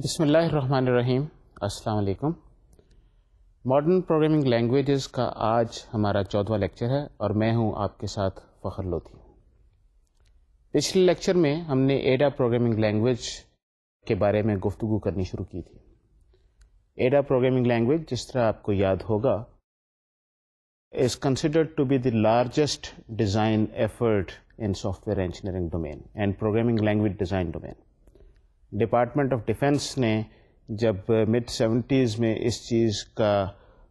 بسم اللہ الرحمن الرحیم. السلام علیکم. ماڈرن پروگرامنگ لینگویجز کا آج ہمارا 14واں لیکچر ہے اور میں ہوں آپ کے ساتھ فخر لودھی. پچھلے لیکچر میں ہم نے ایڈا پروگرامنگ لینگویج کے بارے میں گفتگو کرنی شروع کی تھی. ایڈا پروگرامنگ لینگویج جس طرح آپ کو یاد ہوگا is considered to be the largest design effort in software engineering domain and programming language design domain. Department of defence نے جب مڈ 70s میں اس چیز کا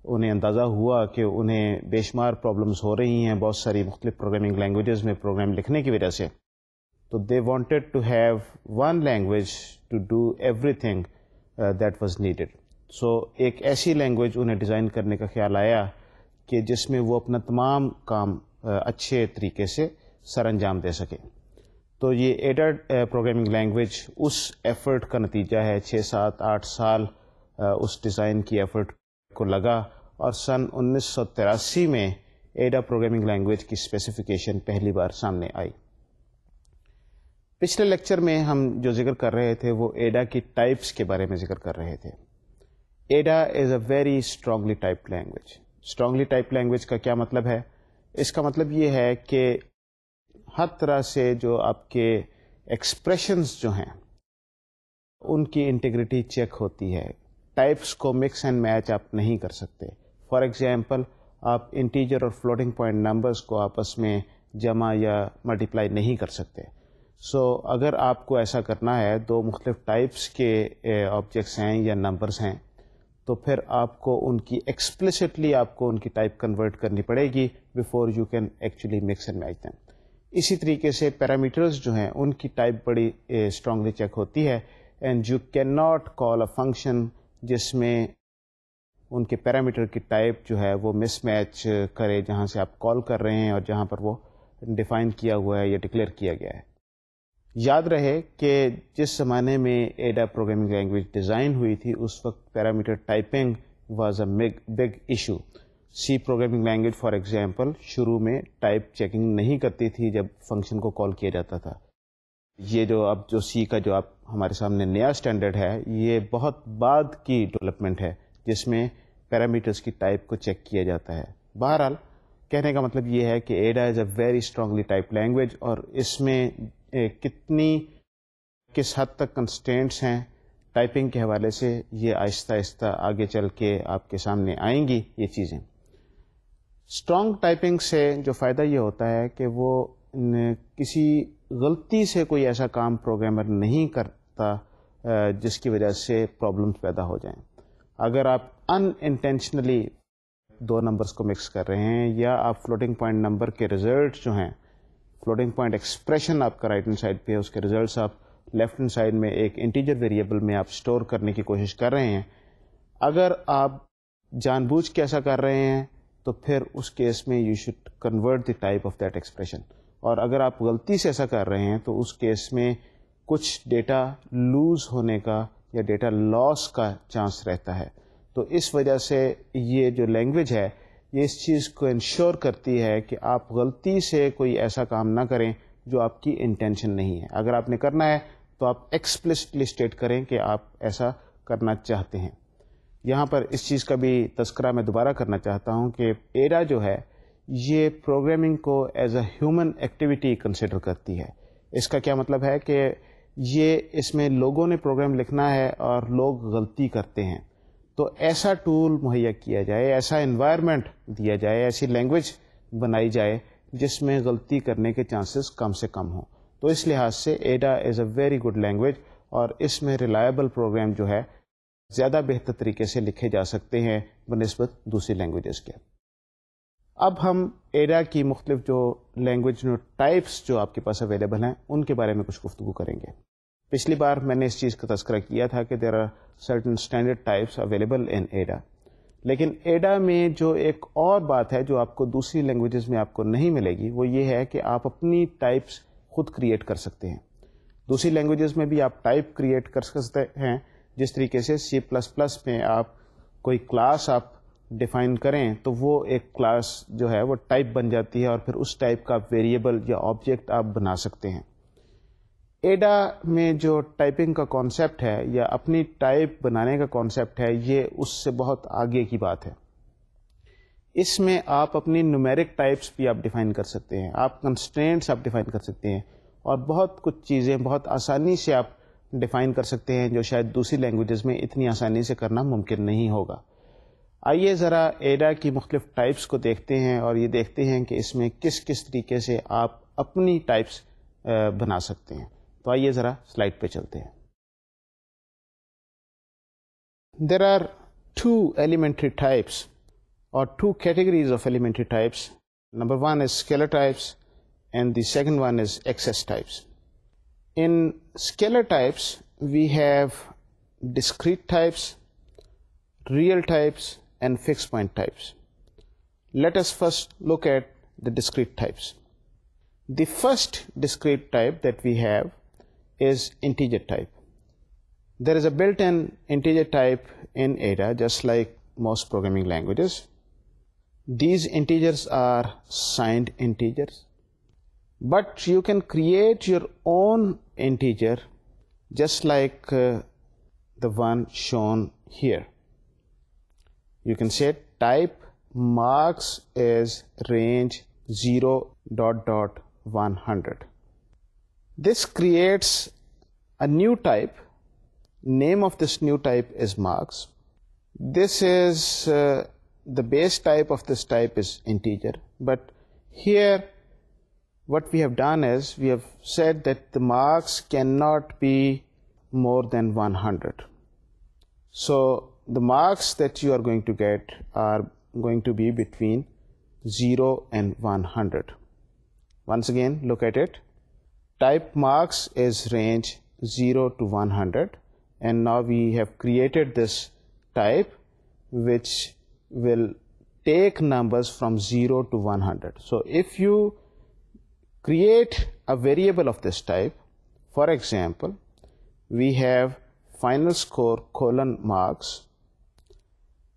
انہیں اندازہ ہوا کہ انہیں بے شمار پرابلمس ہو رہی ہیں بہت ساری مختلف پروگرامنگ لینگویجز میں پروگرام لکھنے کی وجہ سے، تو they wanted to have one language to do everything that was needed. So ایک ایسی لینگویج انہیں ڈیزائن کرنے کا خیال آیا کہ جس میں وہ اپنا تمام کام اچھے طریقے سے سر انجام دے سکے. تو یہ ایڈا پروگرامنگ لینگویج اس ایفرٹ کا نتیجہ ہے. 6-7-8 سال اس ڈیزائن کی ایفرٹ کو لگا اور سن 1983 میں ایڈا پروگرامنگ لینگویج کی اسپیسیفکیشن پہلی بار سامنے آئی. پچھلے لیکچر میں ہم جو ذکر کر رہے تھے وہ ایڈا کی ٹائپس کے بارے میں ذکر کر رہے تھے. Ada is a very strongly typed language. Strongly type language کا کیا مطلب ہے؟ اس کا مطلب یہ ہے کہ ہر طرح سے جو آپ کے ایکسپریشنز جو ہیں ان کی انٹیگریٹی چیک ہوتی ہے. ٹائپس کو مکس اینڈ میچ آپ نہیں کر سکتے. فار ایگزامپل آپ انٹیجر اور فلوٹنگ پوائنٹ نمبرز کو آپس میں جمع یا ملٹیپلائی نہیں کر سکتے. سو اگر آپ کو ایسا کرنا ہے، دو مختلف ٹائپس کے آبجیکٹس ہیں یا نمبرز ہیں، تو پھر آپ کو ان کی ایکسپلسٹلی آپ کو ان کی ٹائپ کنورٹ کرنی پڑے گی before you can actually mix and match them. اسی طریقے سے پیرامیٹرز جو ہیں ان کی ٹائپ بڑی اسٹرانگلی چیک ہوتی ہے. And you can not call a function جس میں ان کے پیرامیٹر کی ٹائپ جو ہے وہ مس میچ کرے جہاں سے آپ کال کر رہے ہیں اور جہاں پر وہ ڈیفائن کیا ہوا ہے یا ڈکلیئر کیا گیا ہے. یاد رہے کہ جس زمانے میں ایڈا پروگرامنگ لینگویج ڈیزائن ہوئی تھی اس وقت parameter typing was a big issue. C programming language for example شروع میں ٹائپ چیکنگ نہیں کرتی تھی جب فنکشن کو کال کیا جاتا تھا. یہ جو اب جو سی کا جو آپ ہمارے سامنے نیا اسٹینڈرڈ ہے یہ بہت بعد کی ڈیولپمنٹ ہے جس میں پیرامیٹرز کی ٹائپ کو چیک کیا جاتا ہے. بہرحال کہنے کا مطلب یہ ہے کہ Ada is a very strongly type language اور اس میں کس حد تک کنسٹرینٹس ہیں ٹائپنگ کے حوالے سے یہ آہستہ آہستہ آگے چل کے آپ کے سامنے آئیں گی یہ چیزیں. اسٹرانگ ٹائپنگ سے جو فائدہ یہ ہوتا ہے کہ وہ کسی غلطی سے کوئی ایسا کام پروگرامر نہیں کرتا جس کی وجہ سے پرابلمس پیدا ہو جائیں. اگر آپ ان انٹینشنلی دو نمبرز کو مکس کر رہے ہیں یا آپ فلوٹنگ پوائنٹ نمبر کے ریزلٹ جو ہیں فلوٹنگ پوائنٹ ایکسپریشن آپ کا رائٹ ہینڈ سائڈ پہ ہے، اس کے ریزلٹس آپ لیفٹ ہینڈ سائڈ میں ایک انٹیجر ویریبل میں آپ اسٹور کرنے کی کوشش کر رہے ہیں، اگر آپ جان بوجھ کے ایسا کر رہے ہیں تو پھر اس کیس میں you should convert the type of that expression. اور اگر آپ غلطی سے ایسا کر رہے ہیں تو اس کیس میں کچھ ڈیٹا لوز ہونے کا یا ڈیٹا لاس کا چانس رہتا ہے. تو اس وجہ سے یہ جو لینگویج ہے یہ اس چیز کو انشور کرتی ہے کہ آپ غلطی سے کوئی ایسا کام نہ کریں جو آپ کی انٹینشن نہیں ہے. اگر آپ نے کرنا ہے تو آپ ایکسپلسٹلی اسٹیٹ کریں کہ آپ ایسا کرنا چاہتے ہیں. یہاں پر اس چیز کا بھی تذکرہ میں دوبارہ کرنا چاہتا ہوں کہ ایڈا جو ہے یہ پروگرامنگ کو as a human activity consider کرتی ہے. اس کا کیا مطلب ہے کہ یہ اس میں لوگوں نے پروگرام لکھنا ہے اور لوگ غلطی کرتے ہیں، تو ایسا ٹول مہیا کیا جائے، ایسا انوائرمنٹ دیا جائے، ایسی لینگویج بنائی جائے جس میں غلطی کرنے کے چانسز کم سے کم ہوں. تو اس لحاظ سے ایڈا is a very good language اور اس میں ریلائبل پروگرام جو ہے زیادہ بہتر طریقے سے لکھے جا سکتے ہیں بنسبت دوسری لینگویجز کے. اب ہم ایڈا کی مختلف جو لینگویج ٹائپس جو آپ کے پاس اویلیبل ہیں ان کے بارے میں کچھ گفتگو کریں گے. پچھلی بار میں نے اس چیز کا تذکرہ کیا تھا کہ there are certain standard types available in Ada. لیکن ایڈا میں جو ایک اور بات ہے جو آپ کو دوسری لینگویجز میں آپ کو نہیں ملے گی وہ یہ ہے کہ آپ اپنی ٹائپس خود کریٹ کر سکتے ہیں. دوسری لینگویجز میں بھی آپ ٹائپ کریٹ کر سکتے ہیں، جس طریقے سے C++ میں آپ کوئی کلاس آپ ڈیفائن کریں تو وہ ایک کلاس جو ہے وہ ٹائپ بن جاتی ہے اور پھر اس ٹائپ کا ویریبل یا آبجیکٹ آپ بنا سکتے ہیں. ایڈا میں جو ٹائپنگ کا کانسیپٹ ہے یا اپنی ٹائپ بنانے کا کانسیپٹ ہے یہ اس سے بہت آگے کی بات ہے. اس میں آپ اپنی نومیرک ٹائپس بھی آپ ڈیفائن کر سکتے ہیں, آپ کنسٹرینٹس آپ ڈیفائن کر سکتے ہیں, اور بہت کچھ چیزیں بہت آسانی سے آپ ڈیفائن کر سکتے ہیں جو شاید دوسری لینگویجز میں اتنی آسانی سے کرنا ممکن نہیں ہوگا. آئیے ذرا ایڈا کی مختلف ٹائپس کو دیکھتے ہیں اور یہ دیکھتے ہیں کہ اس میں کس کس طریقے سے آپ اپنی ٹائپس بنا سکتے ہیں. تو آئیے ذرا سلائڈ پہ چلتے ہیں. There are two elementary types or two categories of elementary types. Number one is scalar types and the second one is excess types. In scalar types, we have discrete types, real types, and fixed point types. Let us first look at the discrete types. The first discrete type that we have is integer type. There is a built-in integer type in Ada, just like most programming languages. These integers are signed integers, but you can create your own integer just like the one shown here. You can say type marks is range 0.100. This creates a new type. Name of this new type is marks. This is the base type of this type is integer, but here what we have done is we have said that the marks cannot be more than 100. So the marks that you are going to get are going to be between 0 and 100. Once again, look at it. Type marks is range 0 to 100. And now we have created this type which will take numbers from 0 to 100. So if you create a variable of this type, for example, we have final score colon marks.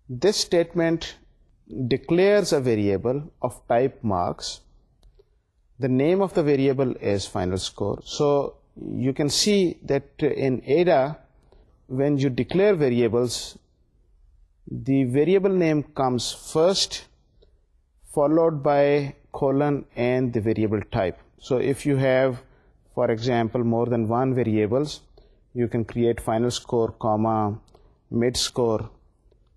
This statement declares a variable of type marks. The name of the variable is final score. So you can see that in Ada, when you declare variables, the variable name comes first, followed by colon and the variable type. So if you have, for example, more than one variables, you can create final score, comma, mid score,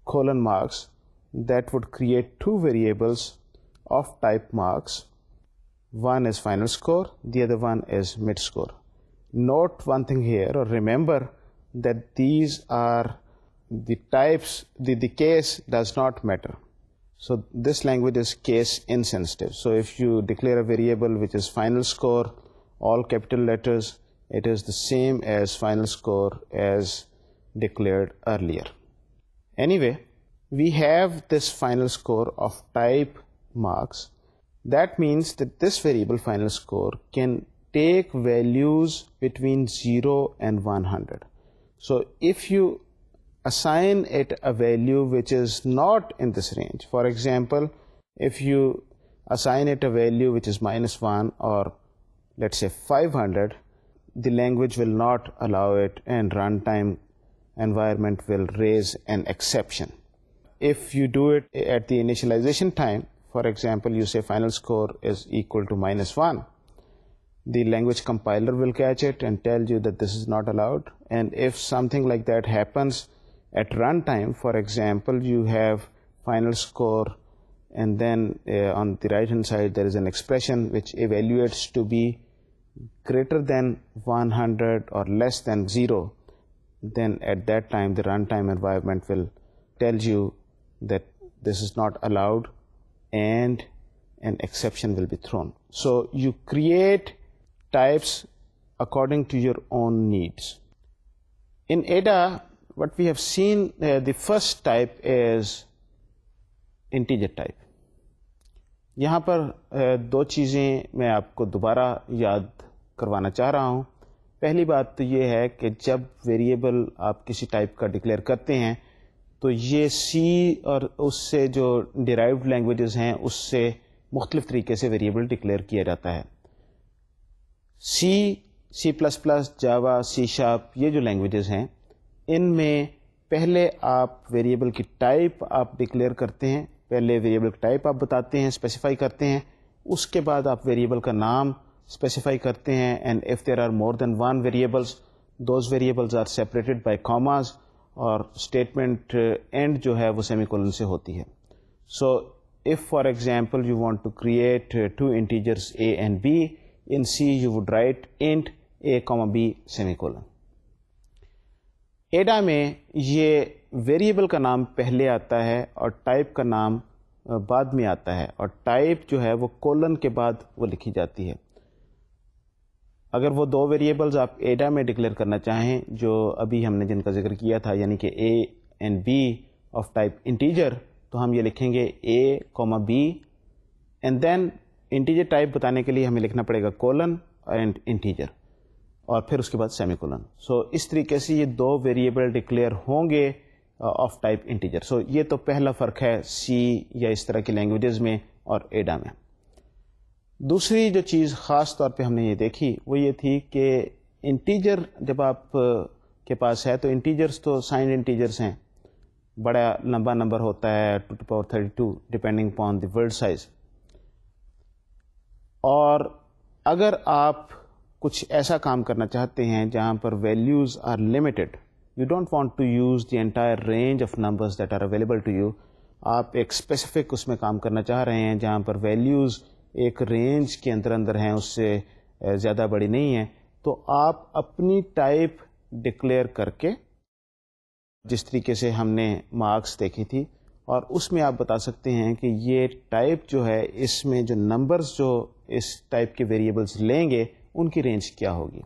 colon marks. That would create two variables of type marks. One is final score, the other one is mid score. Note one thing here, or remember that these are the types, the case does not matter. So this language is case insensitive. So if you declare a variable which is final score, all capital letters, it is the same as final score as declared earlier. Anyway, we have this final score of type marks. That means that this variable final score can take values between 0 and 100. So if you assign it a value which is not in this range, for example, if you assign it a value which is -1 or let's say 500, the language will not allow it and runtime environment will raise an exception. If you do it at the initialization time, for example, you say final score is equal to -1, the language compiler will catch it and tell you that this is not allowed. And if something like that happens at runtime, for example, you have final score and then on the right hand side there is an expression which evaluates to be greater than 100 or less than 0, then at that time the runtime environment will tell you that this is not allowed and an exception will be thrown. So you create types according to your own needs. In Ada, what we have seen, the first type is integer type. یہاں پر دو چیزیں میں آپ کو دوبارہ یاد کروانا چاہ رہا ہوں. پہلی بات تو یہ ہے کہ جب ویریبل آپ کسی ٹائپ کا ڈکلیئر کرتے ہیں تو یہ سی اور اس سے جو ڈیرائیوڈ لینگویجز ہیں اس سے مختلف طریقے سے ویریبل ڈکلیئر کیا جاتا ہے. سی سی پلس پلس، جاوا، سی شارپ، یہ جو لینگویجز ہیں ان میں پہلے آپ ویریبل کی ٹائپ آپ ڈکلیئر کرتے ہیں، پہلے ویریبل کی ٹائپ آپ بتاتے ہیں، اسپیسیفائی کرتے ہیں، اس کے بعد آپ ویریبل کا نام اسپیسیفائی کرتے ہیں، and if there are more than one variables those variables are separated by commas, اور اسٹیٹمنٹ اینڈ جو ہے وہ سیمی کولن سے ہوتی ہے. سو if for example you want to create two integers a and b, in C you would write int a comma b semicolon. ایڈا میں یہ ویریبل کا نام پہلے آتا ہے اور ٹائپ کا نام بعد میں آتا ہے، اور ٹائپ جو ہے وہ کولن کے بعد وہ لکھی جاتی ہے. اگر وہ دو ویریبلز آپ ایڈا میں ڈکلیئر کرنا چاہیں جو ابھی ہم نے جن کا ذکر کیا تھا، یعنی کہ a and b of type integer, تو ہم یہ لکھیں گے a, b and then integer type بتانے کے لیے ہمیں لکھنا پڑے گا کولن اینڈ انٹیجر، اور پھر اس کے بعد سیمی کولن. سو اس طریقے سے یہ دو ویریبل ڈکلیئر ہوں گے آف ٹائپ انٹیجر. سو یہ تو پہلا فرق ہے سی یا اس طرح کی لینگویجز میں اور ایڈا میں. دوسری جو چیز خاص طور پہ ہم نے یہ دیکھی وہ یہ تھی کہ انٹیجر جب آپ کے پاس ہے تو انٹیجرز تو سائنڈ انٹیجرز ہیں، بڑا لمبا نمبر ہوتا ہے 2 to the power 32 depending upon the word size. اور اگر آپ کچھ ایسا کام کرنا چاہتے ہیں جہاں پر values are limited, you don't want to use the entire range of numbers that are available to you, آپ ایک اسپیسیفک اس میں کام کرنا چاہ رہے ہیں جہاں پر ویلیوز ایک رینج کے اندر ہیں، اس سے زیادہ بڑی نہیں ہیں، تو آپ اپنی ٹائپ ڈکلیئر کر کے، جس طریقے سے ہم نے مارکس دیکھی تھی، اور اس میں آپ بتا سکتے ہیں کہ یہ ٹائپ جو ہے اس میں جو نمبرز جو اس ٹائپ کے ویریبلز لیں گے ان کی رینج کیا ہوگی.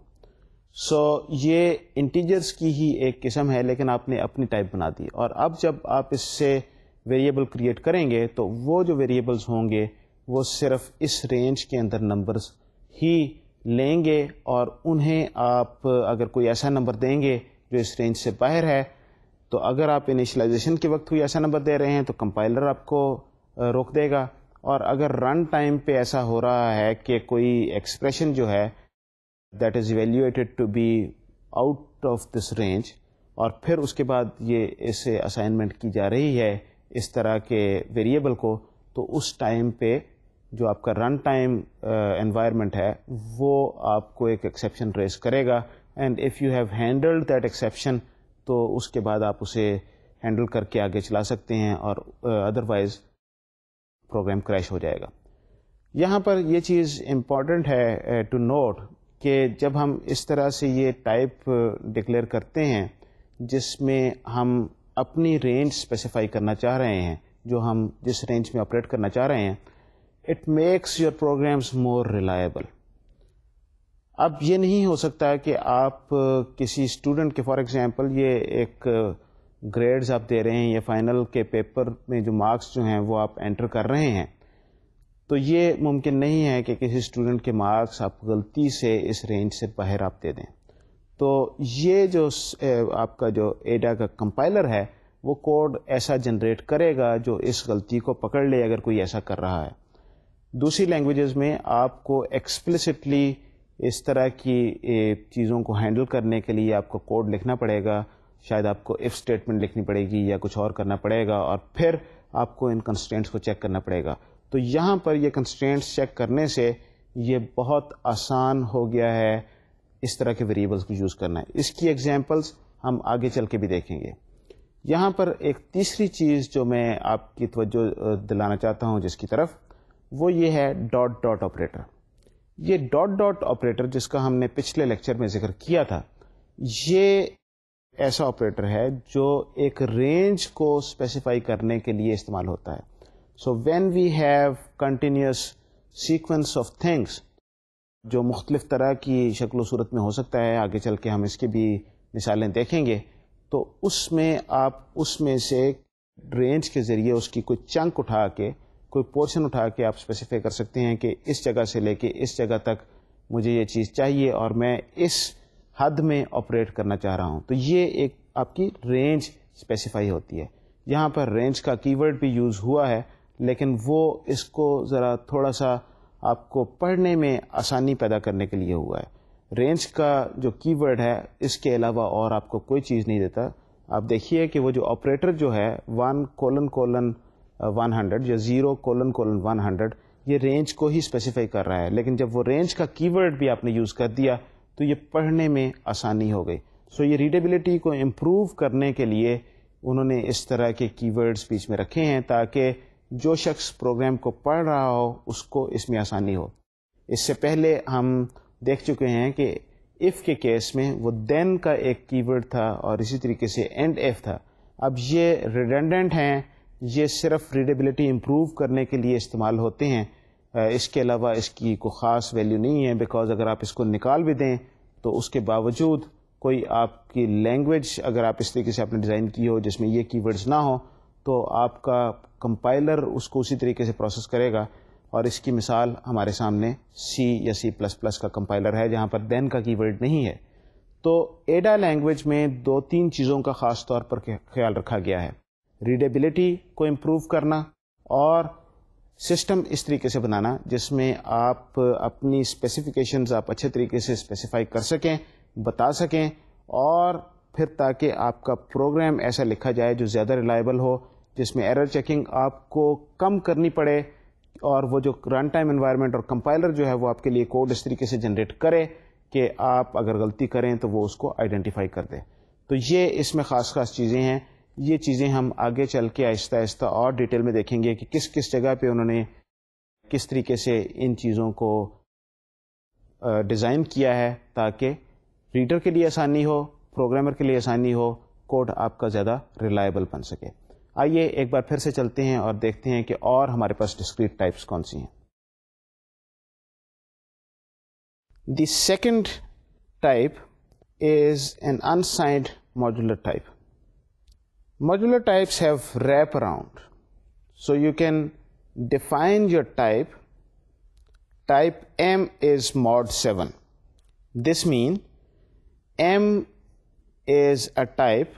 سو یہ انٹیجرز کی ہی ایک قسم ہے، لیکن آپ نے اپنی ٹائپ بنا دی، اور اب جب آپ اس سے ویریبل کریٹ کریں گے تو وہ جو ویریبلز ہوں گے وہ صرف اس رینج کے اندر نمبرز ہی لیں گے، اور انہیں آپ اگر کوئی ایسا نمبر دیں گے جو اس رینج سے باہر ہے، تو اگر آپ انیشلائزیشن کے وقت کوئی ایسا نمبر دے رہے ہیں تو کمپائلر آپ کو روک دے گا، اور اگر رن ٹائم پہ ایسا ہو رہا ہے کہ کوئی ایکسپریشن جو ہے that is evaluated to be out of this range, اور پھر اس کے بعد یہ اسے اسائنمنٹ کی جا رہی ہے اس طرح کے ویریبل کو، تو اس ٹائم پہ جو آپ کا رن ٹائم انوائرمنٹ ہے وہ آپ کو ایک ایکسیپشن ریز کرے گا، and if you have handled that exception تو اس کے بعد آپ اسے ہینڈل کر کے آگے چلا سکتے ہیں، اور ادروائز پروگرام کریش ہو جائے گا. یہاں پر یہ چیز امپورٹنٹ ہے ٹو نوٹ کہ جب ہم اس طرح سے یہ ٹائپ ڈکلیئر کرتے ہیں جس میں ہم اپنی رینج اسپیسیفائی کرنا چاہ رہے ہیں، جو ہم جس رینج میں آپریٹ کرنا چاہ رہے ہیں، it makes your programs more reliable. اب یہ نہیں ہو سکتا کہ آپ کسی اسٹوڈنٹ کے، فار ایگزامپل یہ ایک گریڈز آپ دے رہے ہیں یا فائنل کے پیپر میں جو مارکس جو ہیں وہ آپ انٹر کر رہے ہیں، تو یہ ممکن نہیں ہے کہ کسی اسٹوڈنٹ کے مارکس آپ غلطی سے اس رینج سے باہر آپ دے دیں. تو یہ جو آپ کا جو ایڈا کا کمپائلر ہے وہ کوڈ ایسا جنریٹ کرے گا جو اس غلطی کو پکڑ لے اگر کوئی ایسا کر رہا ہے. دوسری لینگویجز میں آپ کو ایکسپلسٹلی اس طرح کی چیزوں کو ہینڈل کرنے کے لیے آپ کو کوڈ لکھنا پڑے گا، شاید آپ کو اف اسٹیٹمنٹ لکھنی پڑے گی یا کچھ اور کرنا پڑے گا، اور پھر آپ کو ان کنسٹرینٹس کو چیک کرنا پڑے گا. تو یہاں پر یہ کنسٹرینٹس چیک کرنے سے یہ بہت آسان ہو گیا ہے اس طرح کے ویریبلس کو یوز کرنا ہے. اس کی ایگزامپلس ہم آگے چل کے بھی دیکھیں گے. یہاں پر ایک تیسری چیز جو میں آپ کی توجہ دلانا چاہتا ہوں جس کی طرف، وہ یہ ہے ڈاٹ ڈاٹ آپریٹر. یہ ڈاٹ ڈاٹ آپریٹر جس کا ہم نے پچھلے لیکچر میں ذکر کیا تھا، یہ ایسا آپریٹر ہے جو ایک رینج کو اسپیسیفائی کرنے کے لیے استعمال ہوتا ہے. So when we have continuous sequence of things, جو مختلف طرح کی شکل و صورت میں ہو سکتا ہے، آگے چل کے ہم اس کی بھی مثالیں دیکھیں گے، تو اس میں آپ اس میں سے رینج کے ذریعے اس کی کوئی چنک اٹھا کے، کوئی پورشن اٹھا کے آپ اسپیسیفائی کر سکتے ہیں کہ اس جگہ سے لے کے اس جگہ تک مجھے یہ چیز چاہیے اور میں اس حد میں آپریٹ کرنا چاہ رہا ہوں. تو یہ ایک آپ کی رینج اسپیسیفائی ہوتی ہے. یہاں پر رینج کا کی ورڈ بھی یوز ہوا ہے، لیکن وہ اس کو ذرا تھوڑا سا آپ کو پڑھنے میں آسانی پیدا کرنے کے لیے ہوا ہے. رینج کا جو کی ورڈ ہے اس کے علاوہ اور آپ کو کوئی چیز نہیں دیتا. آپ دیکھیے کہ وہ جو آپریٹر جو ہے 1:100 یا 0:100 یہ رینج کو ہی اسپیسیفائی کر رہا ہے, لیکن جب وہ رینج کا کی ورڈ بھی آپ نے یوز کر دیا تو یہ پڑھنے میں آسانی ہو گئی. سو یہ ریڈیبلٹی کو امپروو کرنے کے لیے انہوں نے اس طرح کے کی ورڈز بیچ میں رکھے ہیں تاکہ جو شخص پروگرام کو پڑھ رہا ہو اس کو اس میں آسانی ہو. اس سے پہلے ہم دیکھ چکے ہیں کہ اف کے کیس میں وہ دین کا ایک کی ورڈ تھا اور اسی طریقے سے اینڈ ایف تھا. اب یہ ریڈنڈنٹ ہیں, یہ صرف ریڈیبلٹی امپروو کرنے کے لیے استعمال ہوتے ہیں, اس کے علاوہ اس کی کوئی خاص ویلیو نہیں ہے. بیکاز اگر آپ اس کو نکال بھی دیں تو اس کے باوجود کوئی آپ کی لینگویج اگر آپ اس طریقے سے آپ نے ڈیزائن کی ہو جس میں یہ کی ورڈز نہ ہو تو آپ کا کمپائلر اس کو اسی طریقے سے پروسیس کرے گا. اور اس کی مثال ہمارے سامنے سی یا C++ کا کمپائلر ہے جہاں پر دین کا کی ورڈ نہیں ہے. تو ایڈا لینگویج میں 2-3 چیزوں کا خاص طور پر خیال رکھا گیا ہے. ریڈیبلٹی کو امپروو کرنا اور سسٹم اس طریقے سے بنانا جس میں آپ اپنی اسپیسیفیکیشنز آپ اچھے طریقے سے اسپیسیفائی کر سکیں, بتا سکیں, اور پھر تاکہ آپ کا پروگرام ایسا لکھا جائے جو زیادہ ریلائبل ہو, جس میں ایرر چیکنگ آپ کو کم کرنی پڑے اور وہ جو رن ٹائم انوائرمنٹ اور کمپائلر جو ہے وہ آپ کے لیے کوڈ اس طریقے سے جنریٹ کرے کہ آپ اگر غلطی کریں تو وہ اس کو آئیڈینٹیفائی کر دے. تو یہ اس میں خاص چیزیں ہیں. یہ چیزیں ہم آگے چل کے آہستہ آہستہ اور ڈیٹیل میں دیکھیں گے کہ کس کس جگہ پہ انہوں نے کس طریقے سے ان چیزوں کو ڈیزائن کیا ہے تاکہ ریڈر کے لیے آسانی ہو, پروگرامر کے لیے آسانی ہو, کوڈ آپ کا زیادہ ریلائبل بن سکے. آئیے ایک بار پھر سے چلتے ہیں اور دیکھتے ہیں کہ اور ہمارے پاس ڈسکریٹ ٹائپس کون سی ہیں. The second type is an unsigned modular type. Modular types have wraparound. So you can define your type. Type M is mod 7. This means M is a type,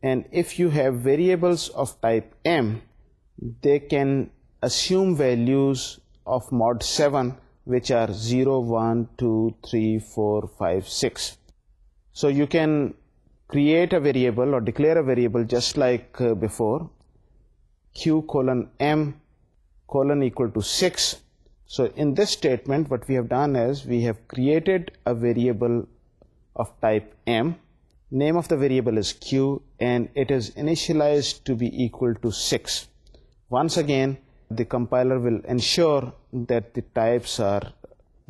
and if you have variables of type M, they can assume values of mod 7 which are 0, 1, 2, 3, 4, 5, 6. So you can create a variable or declare a variable just like before, q:m equal to 6. So in this statement what we have done is we have created a variable of type M. Name of the variable is q and it is initialized to be equal to 6. Once again the compiler will ensure that the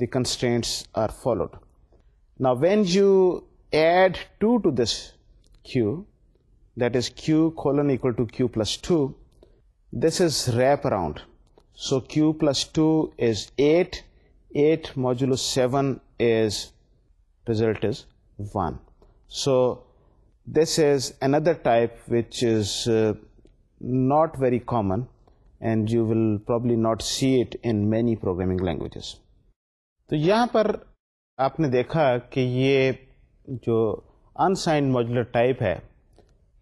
constraints are followed. Now when you add 2 to this q, that is q: equal to q plus 2, this is wraparound. So q plus 2 is 8, 8 modulo 7 is, result is 1. So this is another type which is not very common and you will probably not see it in many programming languages. تو یہاں پر آپ نے دیکھا کہ یہ جو unsigned modular type ہے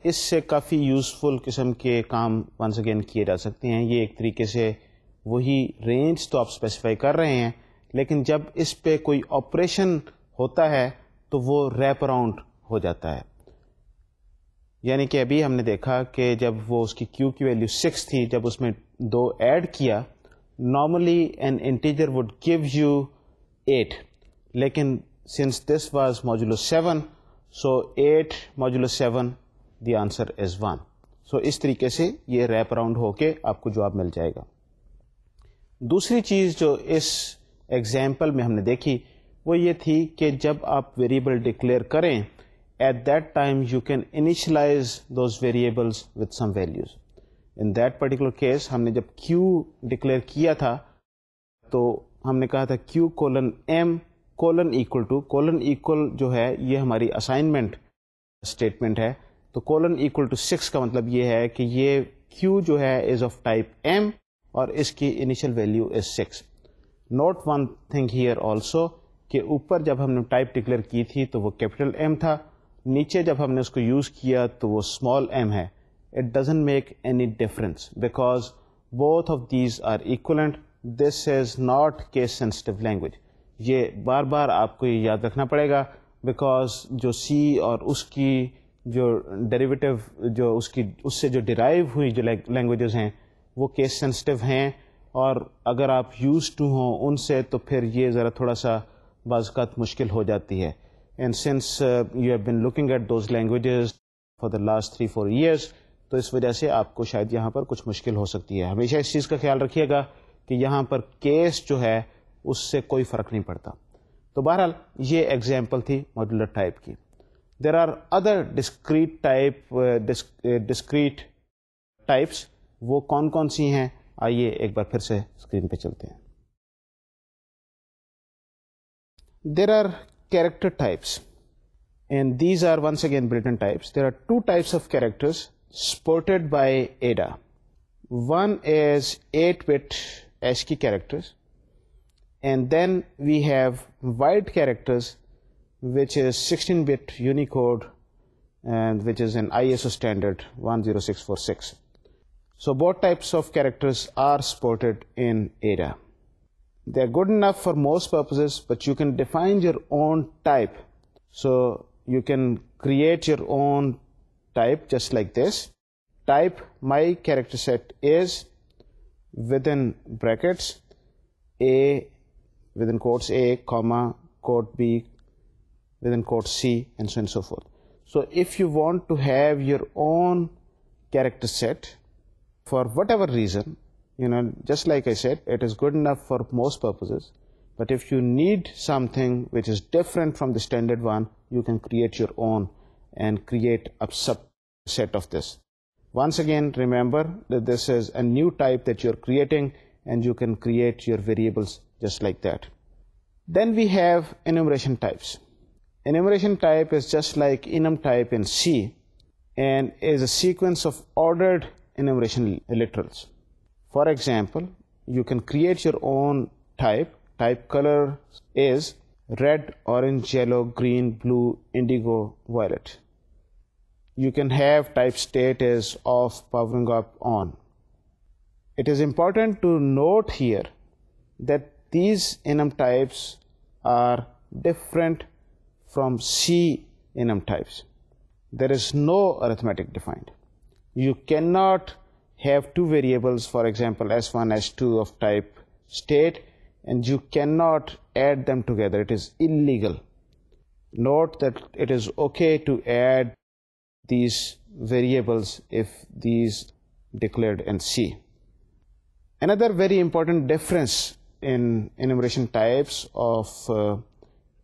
اس سے کافی یوزفل قسم کے کام ونس اگین کیے جا سکتے ہیں. یہ ایک طریقے سے وہی رینج تو آپ اسپیسیفائی کر رہے ہیں لیکن جب اس پہ کوئی آپریشن ہوتا ہے تو وہ ریپ اراؤنڈ ہو جاتا ہے. یعنی کہ ابھی ہم نے دیکھا کہ جب وہ اس کی کیو کی ویلیو 6 تھی, جب اس میں 2 ایڈ کیا, normally an integer would give you 8, لیکن since this was modulo 7, so 8 modulo 7, the answer is 1. So اس طریقے سے یہ ریپ اراؤنڈ ہو کے آپ کو جواب مل جائے گا. دوسری چیز جو اس ایگزامپل میں ہم نے دیکھی وہ یہ تھی کہ جب آپ ویریبل ڈکلیئر کریں at that time you can initialize those variables with some values. In that particular case ہم نے جب q ڈکلیئر کیا تھا تو ہم نے کہا تھا q:m equal to equal جو ہے یہ ہماری اسائنمنٹ اسٹیٹمنٹ ہے. تو equal to 6 کا مطلب یہ ہے کہ یہ q جو ہے از آف ٹائپ m اور اس کی initial value is 6. Note one thing here also کہ اوپر جب ہم نے ٹائپ ڈکلیئر کی تھی تو وہ کیپٹل M تھا, نیچے جب ہم نے اس کو یوز کیا تو وہ اسمال m ہے. It doesn't make any difference because both of these are equivalent. This is not case sensitive language. یہ بار بار آپ کو یہ یاد رکھنا پڑے گا، بیکاز جو سی اور اس کی جو ڈیریویٹو جو اس سے جو ڈرائیو ہوئی جو لینگویجز ہیں وہ کیس سینسٹیو ہیں، اور اگر آپ یوز ٹو ہوں ان سے تو پھر یہ ذرا تھوڑا سا بعض اوقات مشکل ہو جاتی ہے. And since you have been looking at those languages for the last 3-4 years, تو اس وجہ سے آپ کو شاید یہاں پر کچھ مشکل ہو سکتی ہے. ہمیشہ اس چیز کا خیال رکھیے گا کہ یہاں پر کیس جو ہے اس سے کوئی فرق نہیں پڑتا. تو بہرحال یہ ایگزامپل تھی ماڈیولر ٹائپ کی. There are other discrete types. وہ کون کون سی ہیں؟ آئیے ایک بار پھر سے اسکرین پہ چلتے ہیں. There are character types and these are once again Britain types. There are two types of characters supported by Ada. One is 8-bit ASCII characters, and then we have wide characters, which is 16-bit Unicode, and which is an ISO standard 10646. So both types of characters are supported in Ada. They are good enough for most purposes, but you can define your own type. So you can create your own type just like this. Type my character set is within brackets A within quotes A, comma, quote B within quote C, and so on and so forth. So if you want to have your own character set for whatever reason, just like I said, it is good enough for most purposes. But if you need something which is different from the standard one, you can create your own and create a subset of this. Once again, remember that this is a new type that you're creating, and you can create your variables just like that. Then we have enumeration types. Enumeration type is just like enum type in C, and is a sequence of ordered enumeration literals. For example, you can create your own type. Type color is red, orange, yellow, green, blue, indigo, violet. You can have type state is off, powering up, on. It is important to note here that these enum types are different from C enum types. There is no arithmetic defined. You cannot have two variables, for example, S1, S2 of type state, and you cannot add them together. It is illegal. Note that it is okay to add these variables if these declared in C. Another very important difference in enumeration types of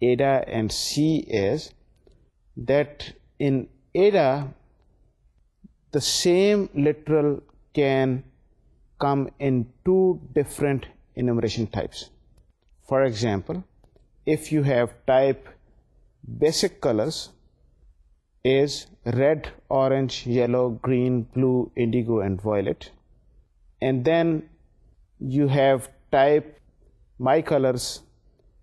Ada and C is that in Ada, the same literal can come in two different enumeration types. For example, if you have type basic colors is red, orange, yellow, green, blue, indigo, and violet, and then you have type my colors,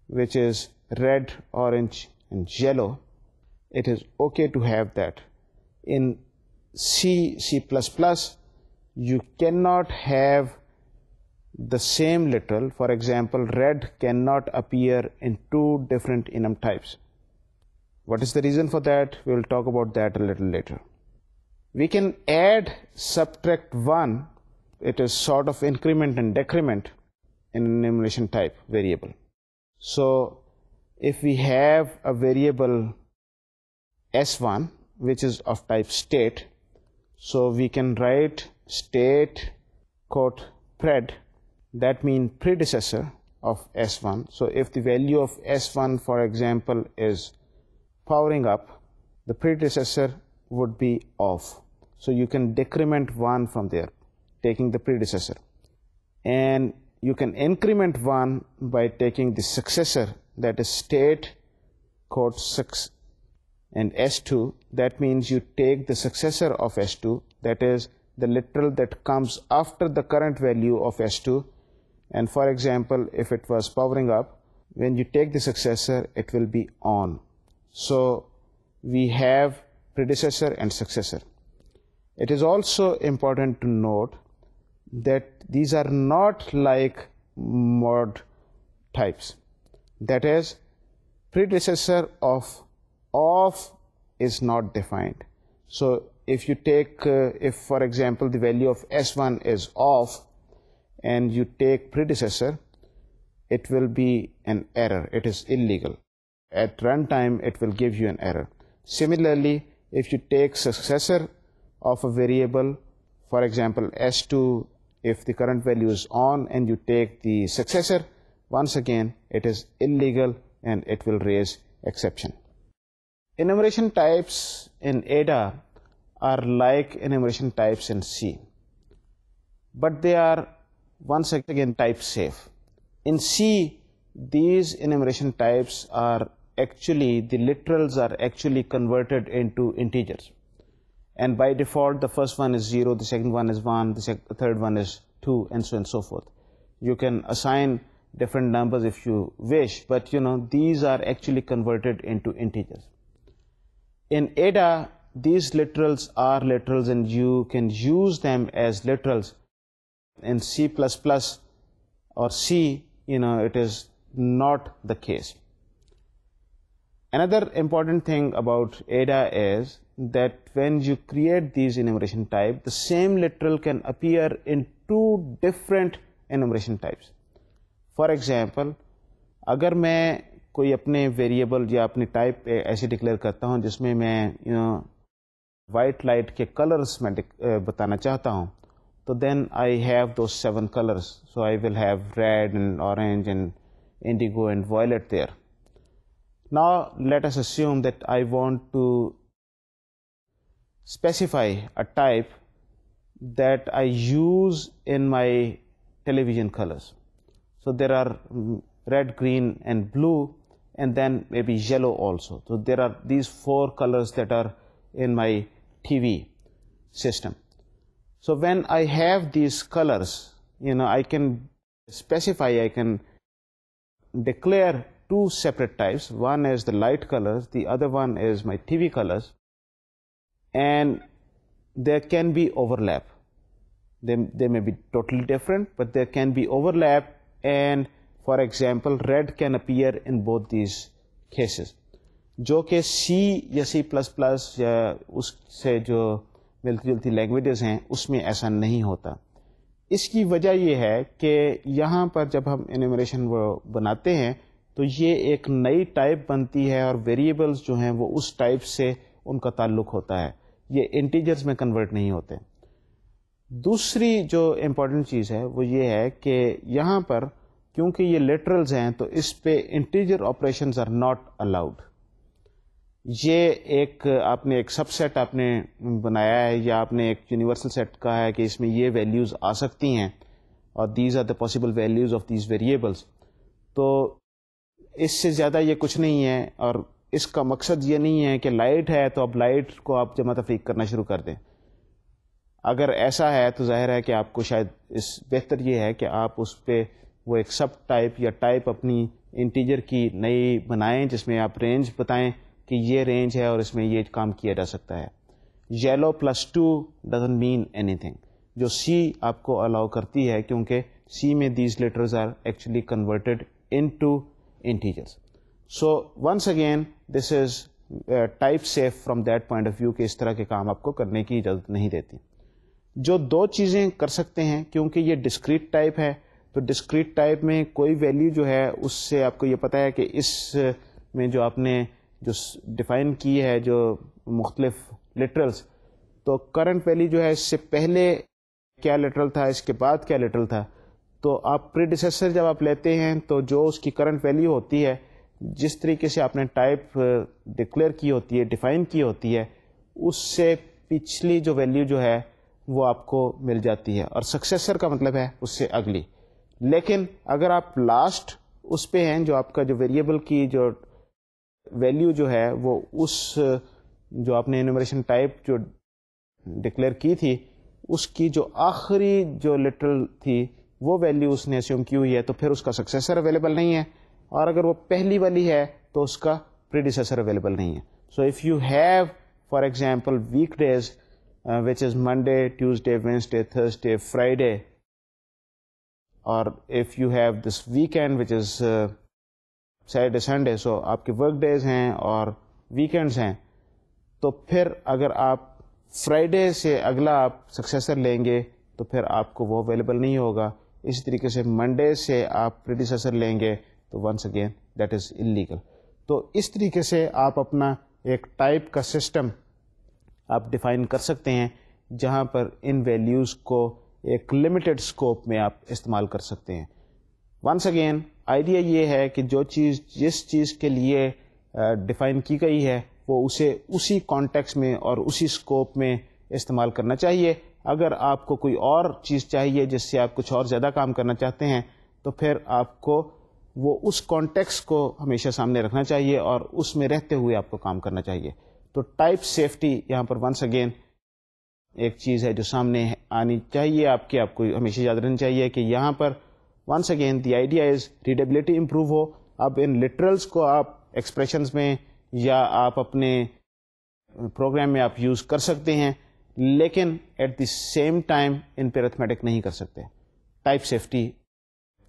which is red, orange, and yellow, it is okay to have that. In C++, you cannot have the same literal. For example, red cannot appear in two different enum types. What is the reason for that? We will talk about that a little later. We can add subtract 1. It is sort of increment and decrement in an enumeration type variable. So if we have a variable S1 which is of type state, so we can write state quote pred, that means predecessor of S1. So if the value of S1, for example, is powering up, the predecessor would be off. So you can decrement 1 from there, taking the predecessor. And you can increment 1 by taking the successor, that is state quote 6 and S2. That means you take the successor of S2, that is the literal that comes after the current value of S2. And for example, if it was powering up, when you take the successor, it will be on. So we have predecessor and successor. It is also important to note that these are not like mod types. That is, predecessor of is not defined. So if you take, if for example the value of S1 is off and you take predecessor, it will be an error. It is illegal. At runtime, it will give you an error. Similarly, if you take successor of a variable, for example S2, if the current value is on and you take the successor, once again it is illegal and it will raise exception. Enumeration types in Ada are like enumeration types in C, but they are once again type safe. In C, these enumeration types are actually, the literals are actually converted into integers. And by default, the first one is 0, the second one is 1, the third one is 2, and so on and so forth. You can assign different numbers if you wish, but these are actually converted into integers. In Ada, these literals are literals and you can use them as literals. In C++ or C, it is not the case. Another important thing about Ada is that when you create these enumeration type, the same literal can appear in two different enumeration types. For example, اگر میں کوئی اپنے variable یا اپنی type ایسے declare کرتا ہوں جس میں میں وائٹ لائٹ کے کلرس میں بتانا چاہتا ہوں, تو then I have those 7 colours. So I will have red and orange and indigo and violet there. Now let us assume that I want to specify a type that I use in my television colors. So there are red, green and blue, and then maybe yellow also. So there are these 4 colors that are in my TV system. So when I have these colors, I can specify, I can declare 2 separate types. One is the light colors, the other one is my TV colors, and there can be overlap. They may be totally different, but there can be overlap, and for example, red can appear in both these cases. جو کہ C یا C++ یا اس سے جو ملتی جلتی languages ہیں اس میں ایسا نہیں ہوتا. اس کی وجہ یہ ہے کہ یہاں پر جب ہم انیمیشن وہ بناتے ہیں تو یہ ایک نئی ٹائپ بنتی ہے اور ویریبلز جو ہیں وہ اس ٹائپ سے ان کا تعلق ہوتا ہے, یہ انٹیجرز میں کنورٹ نہیں ہوتے. دوسری جو امپورٹنٹ چیز ہے وہ یہ ہے کہ یہاں پر کیونکہ یہ لٹرلز ہیں تو اس پہ integer operations are not allowed. یہ ایک آپ نے ایک سب سیٹ آپ نے بنایا ہے یا آپ نے ایک یونیورسل سیٹ کہا ہے کہ اس میں یہ ویلیوز آ سکتی ہیں اور these are the possible values of these variables, تو اس سے زیادہ یہ کچھ نہیں ہے. اور اس کا مقصد یہ نہیں ہے کہ لائٹ ہے تو اب لائٹ کو آپ جمع تفریق کرنا شروع کر دیں. اگر ایسا ہے تو ظاہر ہے کہ آپ کو شاید بہتر یہ ہے کہ آپ اس پہ وہ ایک سب ٹائپ یا ٹائپ اپنی انٹیجر کی نئی بنائیں جس میں آپ رینج بتائیں کہ یہ رینج ہے اور اس میں یہ کام کیا جا سکتا ہے. Yellow +2 doesn't mean any thing, جو سی آپ کو الاؤ کرتی ہے کیونکہ سی میں these letters are actually converted into integers. So once again this is type safe from that point of view کہ اس طرح کے کام آپ کو کرنے کی اجازت نہیں دیتی. جو 2 چیزیں کر سکتے ہیں کیونکہ یہ ڈسکریٹ ٹائپ ہے, تو ڈسکریٹ ٹائپ میں کوئی ویلیو جو ہے اس سے آپ کو یہ پتہ ہے کہ اس میں جو آپ نے جو ڈیفائن کی ہے جو مختلف لٹرلز, تو کرنٹ ویلیو جو ہے اس سے پہلے کیا لٹرل تھا اس کے بعد کیا لٹرل تھا. تو آپ پریڈیسیسر جب آپ لیتے ہیں تو جو اس کی کرنٹ ویلیو ہوتی ہے جس طریقے سے آپ نے ٹائپ ڈکلیئر کی ہوتی ہے ڈیفائن کی ہوتی ہے اس سے پچھلی جو ویلیو جو ہے وہ آپ کو مل جاتی ہے, اور سکسیسر کا مطلب ہے اس سے اگلی. لیکن اگر آپ لاسٹ اس پہ ہیں جو آپ کا جو ویریبل کی جو ویلیو جو ہے وہ اس جو آپ نے انیمیشن ٹائپ جو ڈکلیئر کی تھی اس کی جو آخری جو لٹرل تھی وہ ویلیو اس نے اسیوم کی ہوئی ہے, تو پھر اس کا سکسیسر اویلیبل نہیں ہے, اور اگر وہ پہلی والی ہے تو اس کا پریڈیسیسر اویلیبل نہیں ہے. So if you have for example week days which is Monday, Tuesday, Wednesday, Thursday, Friday, or if you have this weekend which is Saturday Sunday, so آپ کے ورک ڈیز ہیں اور ویکینڈز ہیں، تو پھر اگر آپ فرائیڈے سے اگلا آپ سکسیسر لیں گے تو پھر آپ کو وہ اویلیبل نہیں ہوگا. اسی طریقے سے منڈے سے آپ پریڈیسیسر لیں گے تو once again that is illegal. تو اس طریقے سے آپ اپنا ایک ٹائپ کا سسٹم آپ ڈیفائن کر سکتے ہیں جہاں پر ان ویلیوز کو ایک لمیٹڈ اسکوپ میں آپ استعمال کر سکتے ہیں. ونس اگین آئیڈیا یہ ہے کہ جو چیز جس چیز کے لیے ڈیفائن کی گئی ہے وہ اسے اسی کانٹیکس میں اور اسی اسکوپ میں استعمال کرنا چاہیے. اگر آپ کو کوئی اور چیز چاہیے جس سے آپ کچھ اور زیادہ کام کرنا چاہتے ہیں تو پھر آپ کو وہ اس کانٹیکس کو ہمیشہ سامنے رکھنا چاہیے اور اس میں رہتے ہوئے آپ کو کام کرنا چاہیے. تو ٹائپ سیفٹی یہاں پر ونس اگین ایک چیز ہے جو سامنے آنی چاہیے آپ کو ہمیشہ یاد رہنا چاہیے کہ یہاں پر once again the idea is readability improve ہو. اب ان لٹرلس کو آپ ایکسپریشنز میں یا آپ اپنے پروگرام میں آپ یوز کر سکتے ہیں، لیکن ایٹ دی سیم ٹائم ان پہ ارتھمیٹک نہیں کر سکتے. ٹائپ سیفٹی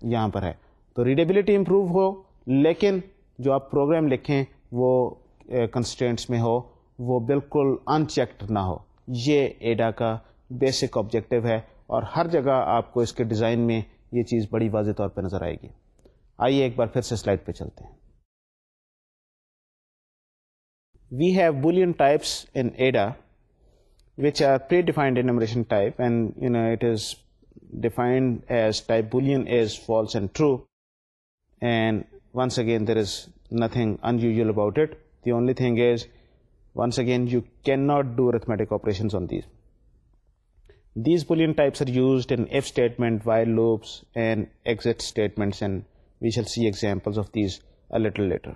یہاں پر ہے. تو ریڈیبلٹی امپروو ہو لیکن جو آپ پروگرام لکھیں وہ کنسٹرینٹس میں ہو، وہ بالکل ان چیکڈ نہ ہو. یہ ایڈا کا بیسک آبجیکٹو ہے اور ہر جگہ آپ کو اس کے ڈیزائن میں یہ چیز بڑی واضح طور پہ نظر آئے گی. آئیے ایک بار پھر سے سلائڈ پہ چلتے ہیں. We have Boolean types in Ada which are predefined enumeration type, and it is defined as type Boolean is false and true, and once again there is nothing unusual about it. The only thing is, once again, you cannot do arithmetic operations on these. These Boolean types are used in if statement, while loops, and exit statements, and we shall see examples of these a little later.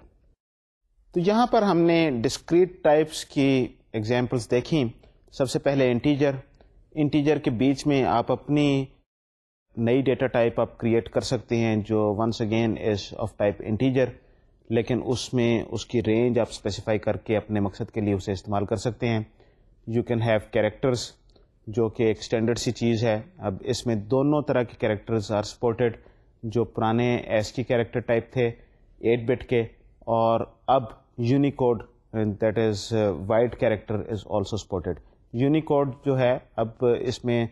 تو یہاں پر ہم نے discrete types کی examples دیکھیں. سب سے پہلے integer کے بیچ میں آپ اپنی نئی ڈیٹا ٹائپ آپ کریٹ کر سکتے ہیں جو once again is of type integer, لیکن اس میں اس کی رینج آپ اسپیسیفائی کر کے اپنے مقصد کے لیے اسے استعمال کر سکتے ہیں. یو کین ہیو کیریکٹرز جو کہ ایک اسٹینڈرڈ سی چیز ہے. اب اس میں دونوں طرح کے کیریکٹرز آر سپورٹڈ، جو پرانے ایس کی کیریکٹر ٹائپ تھے 8 بٹ کے، اور اب Unicode that is white character is also supported. Unicode جو ہے اب اس میں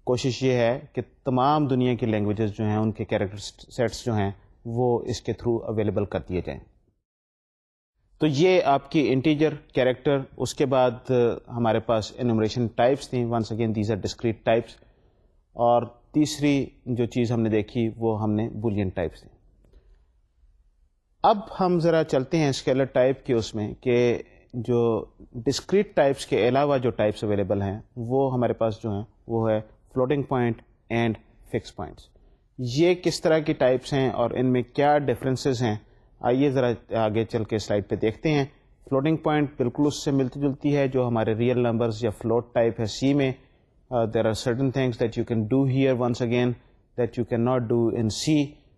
کوشش یہ ہے کہ تمام دنیا کی لینگویجز جو ہیں ان کے کیریکٹر سیٹس جو ہیں وہ اس کے تھرو اویلیبل کر دیے جائیں. تو یہ آپ کی انٹیجر کیریکٹر. اس کے بعد ہمارے پاس انومریشن ٹائپس تھیں. Once again these are discrete types. اور تیسری جو چیز ہم نے دیکھی وہ ہم نے بولین ٹائپس تھیں. اب ہم ذرا چلتے ہیں اسکیلر ٹائپ کے اس میں کہ جو ڈسکریٹ ٹائپس کے علاوہ جو ٹائپس اویلیبل ہیں وہ ہمارے پاس جو ہیں وہ ہے floating point and fix points. یہ کس طرح کی ٹائپس ہیں اور ان میں کیا ڈفرینسز ہیں، آئیے ذرا آگے چل کے سلائڈ پہ دیکھتے ہیں. فلوٹنگ پوائنٹ بالکل اس سے ملتی جلتی ہے جو ہمارے ریئل نمبرز یا فلوٹ ٹائپ ہے سی میں. There are certain things that you can do here once again that you can not do in C.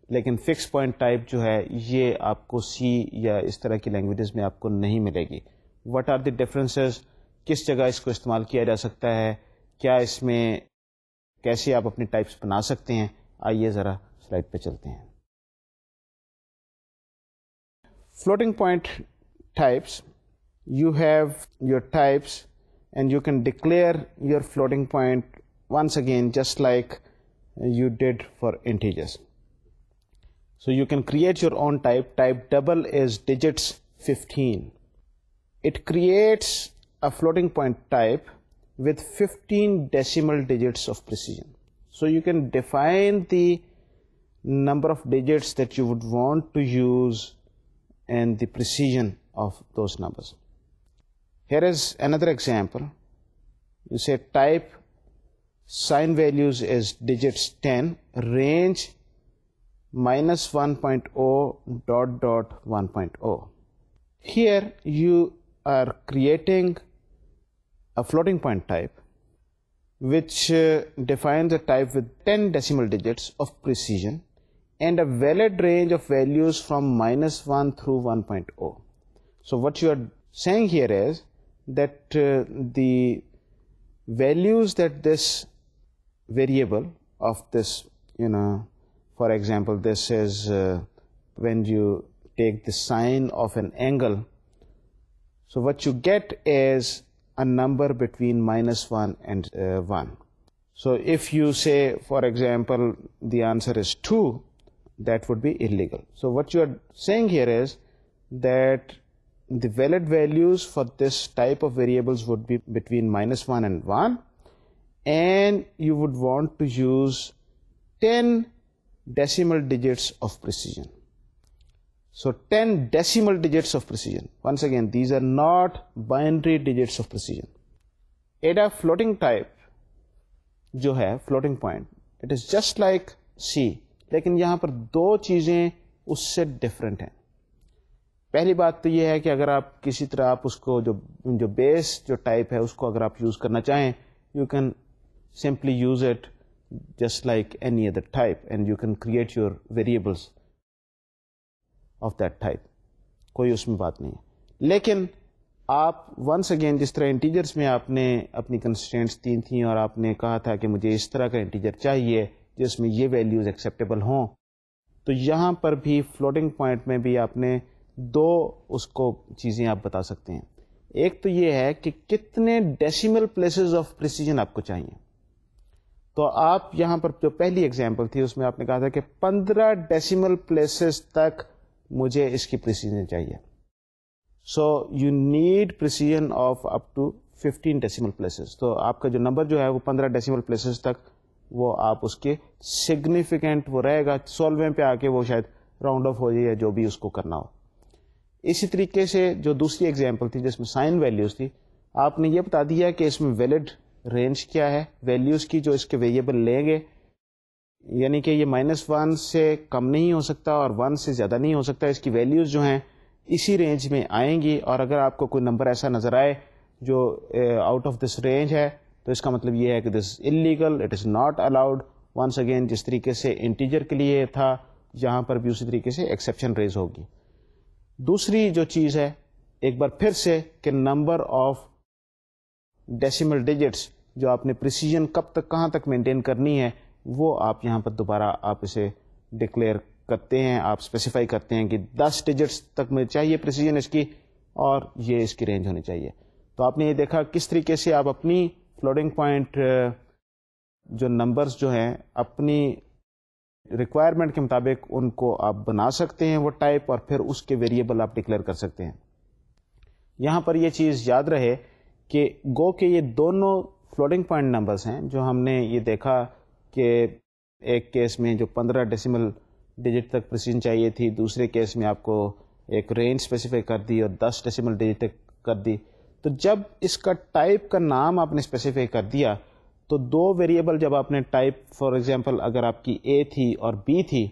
لیکن فکس پوائنٹ ٹائپ جو ہے یہ آپ کو سی یا اس طرح کی لینگویجز میں آپ کو نہیں ملے گی. واٹ آر دی ڈفرینسز، کس جگہ اس کو استعمال کیا جا سکتا ہے، کیا اس میں کیسے آپ اپنی ٹائپس بنا سکتے ہیں، آئیے ذرا سلائڈ پہ چلتے ہیں. Floating point types, you have your types and you can declare your floating point once again just like you did for integers. So you can create your own type. Type double is digits 15. It creates a floating point type with 15 decimal digits of precision. So you can define the number of digits that you would want to use and the precision of those numbers. Here is another example. You say type sign values is digits 10, range -1.0 ... 1.0. Here you are creating a floating point type which defines a type with 10 decimal digits of precision and a valid range of values from -1 through 1.0. So what you are saying here is that the values that this variable of this, for example, this is when you take the sine of an angle. So what you get is a number between -1 and 1. So if you say, for example, the answer is 2, that would be illegal. So what you are saying here is that the valid values for this type of variables would be between -1 and 1, and you would want to use 10 decimal digits of precision. So 10 decimal digits of precision. Once again, these are not binary digits of precision. Ada floating type جو ہے floating point, it is just like C, لیکن یہاں پر دو چیزیں اس سے different ہیں. پہلی بات تو یہ ہے کہ اگر آپ کسی طرح آپ اس کو جو بیس جو ٹائپ ہے اس کو اگر آپ یوز کرنا چاہیں, you can simply use it just like any other type and you can create your variables of that type, کوئی اس میں بات نہیں ہے. لیکن آپ ونس اگین جس طرح انٹیجرز میں آپ نے اپنی کنسٹرینٹس 3 تھیں اور آپ نے کہا تھا کہ مجھے اس طرح کا انٹیجر چاہیے جس میں یہ ویلیوز ایکسیپٹیبل ہوں, تو یہاں پر بھی فلوٹنگ پوائنٹ میں بھی آپ نے 2 اس کو چیزیں آپ بتا سکتے ہیں. ایک تو یہ ہے کہ کتنے ڈیسیمل پلیسز آف پریسیجن آپ کو چاہیے. تو آپ یہاں پر جو پہلی ایگزامپل تھی اس میں آپ نے کہا تھا کہ 15 ڈیسیمل پلیسز تک مجھے اس کی پریسیجن چاہیے. So you need precision of up to 15 decimal places. تو آپ کا جو نمبر جو ہے وہ 15 ڈیسیمل پلیسز تک وہ آپ اس کے سگنیفیکنٹ وہ رہے گا. 16ویں پہ آ کے وہ شاید راؤنڈ آف ہو جائے یا جو بھی اس کو کرنا ہو. اسی طریقے سے جو دوسری ایگزامپل تھی جس میں سائن ویلیوز تھی, آپ نے یہ بتا دیا کہ اس میں ویلڈ رینج کیا ہے ویلیوز کی جو اس کے ویریبل لیں گے, یعنی کہ یہ -1 سے کم نہیں ہو سکتا اور 1 سے زیادہ نہیں ہو سکتا. اس کی ویلیوز جو ہیں اسی رینج میں آئیں گی, اور اگر آپ کو کوئی نمبر ایسا نظر آئے جو آؤٹ آف دس رینج ہے تو اس کا مطلب یہ ہے کہ this illegal, it is not allowed. Once again جس طریقے سے انٹیجر کے لیے تھا یہاں پر بھی اسی طریقے سے ایکسیپشن ریز ہوگی. دوسری جو چیز ہے ایک بار پھر سے کہ نمبر آف ڈیسیمل ڈیجٹس جو آپ نے پریسیجن کب تک کہاں تک مینٹین کرنی ہے وہ آپ یہاں پر دوبارہ آپ اسے ڈکلیئر کرتے ہیں, آپ اسپیسیفائی کرتے ہیں کہ 10 ڈیجٹس تک مجھے چاہیے پریسیجن اس کی اور یہ اس کی رینج ہونی چاہیے. تو آپ نے یہ دیکھا کس طریقے سے آپ اپنی فلوٹنگ پوائنٹ جو نمبرز جو ہیں اپنی ریکوائرمنٹ کے مطابق ان کو آپ بنا سکتے ہیں وہ ٹائپ, اور پھر اس کے ویریبل آپ ڈکلیئر کر سکتے ہیں. یہاں پر یہ چیز یاد رہے کہ گو کہ یہ دونوں فلوٹنگ پوائنٹ نمبرز ہیں جو ہم نے یہ دیکھا کہ ایک کیس میں جو 15 ڈیسیمل ڈیجٹ تک پریسیجن چاہیے تھی, دوسرے کیس میں آپ کو ایک رینج اسپیسیفائی کر دی اور 10 ڈیسیمل ڈیجٹ تک کر دی. تو جب اس کا ٹائپ کا نام آپ نے اسپیسیفائی کر دیا تو 2 ویریبل جب آپ نے ٹائپ فار ایگزامپل اگر آپ کی اے تھی اور بی تھی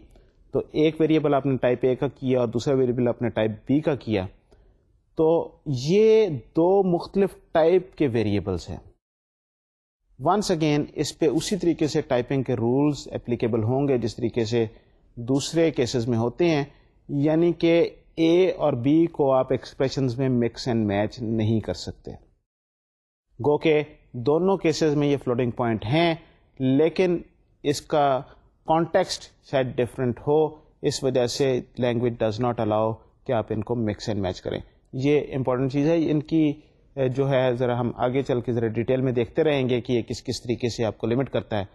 تو ایک ویریبل آپ نے ٹائپ اے کا کیا اور دوسرا ویریبل آپ نے ٹائپ بی کا کیا, تو یہ 2 مختلف ٹائپ کے ویریبلس ہیں. ونس اگین اس پہ اسی طریقے سے ٹائپنگ کے رولز اپلیکیبل ہوں گے جس طریقے سے دوسرے کیسز میں ہوتے ہیں, یعنی کہ اے اور بی کو آپ ایکسپریشنز میں مکس اینڈ میچ نہیں کر سکتے. گو کہ دونوں کیسز میں یہ فلوٹنگ پوائنٹ ہیں لیکن اس کا کانٹیکسٹ شاید ڈفرینٹ ہو, اس وجہ سے لینگویج ڈز ناٹ الاؤ کہ آپ ان کو مکس اینڈ میچ کریں. یہ امپورٹنٹ چیز ہے. ان کی جو ہے ذرا ہم آگے چل کے ذرا ڈیٹیل میں دیکھتے رہیں گے کہ یہ کس طریقے سے آپ کو لمٹ کرتا ہے.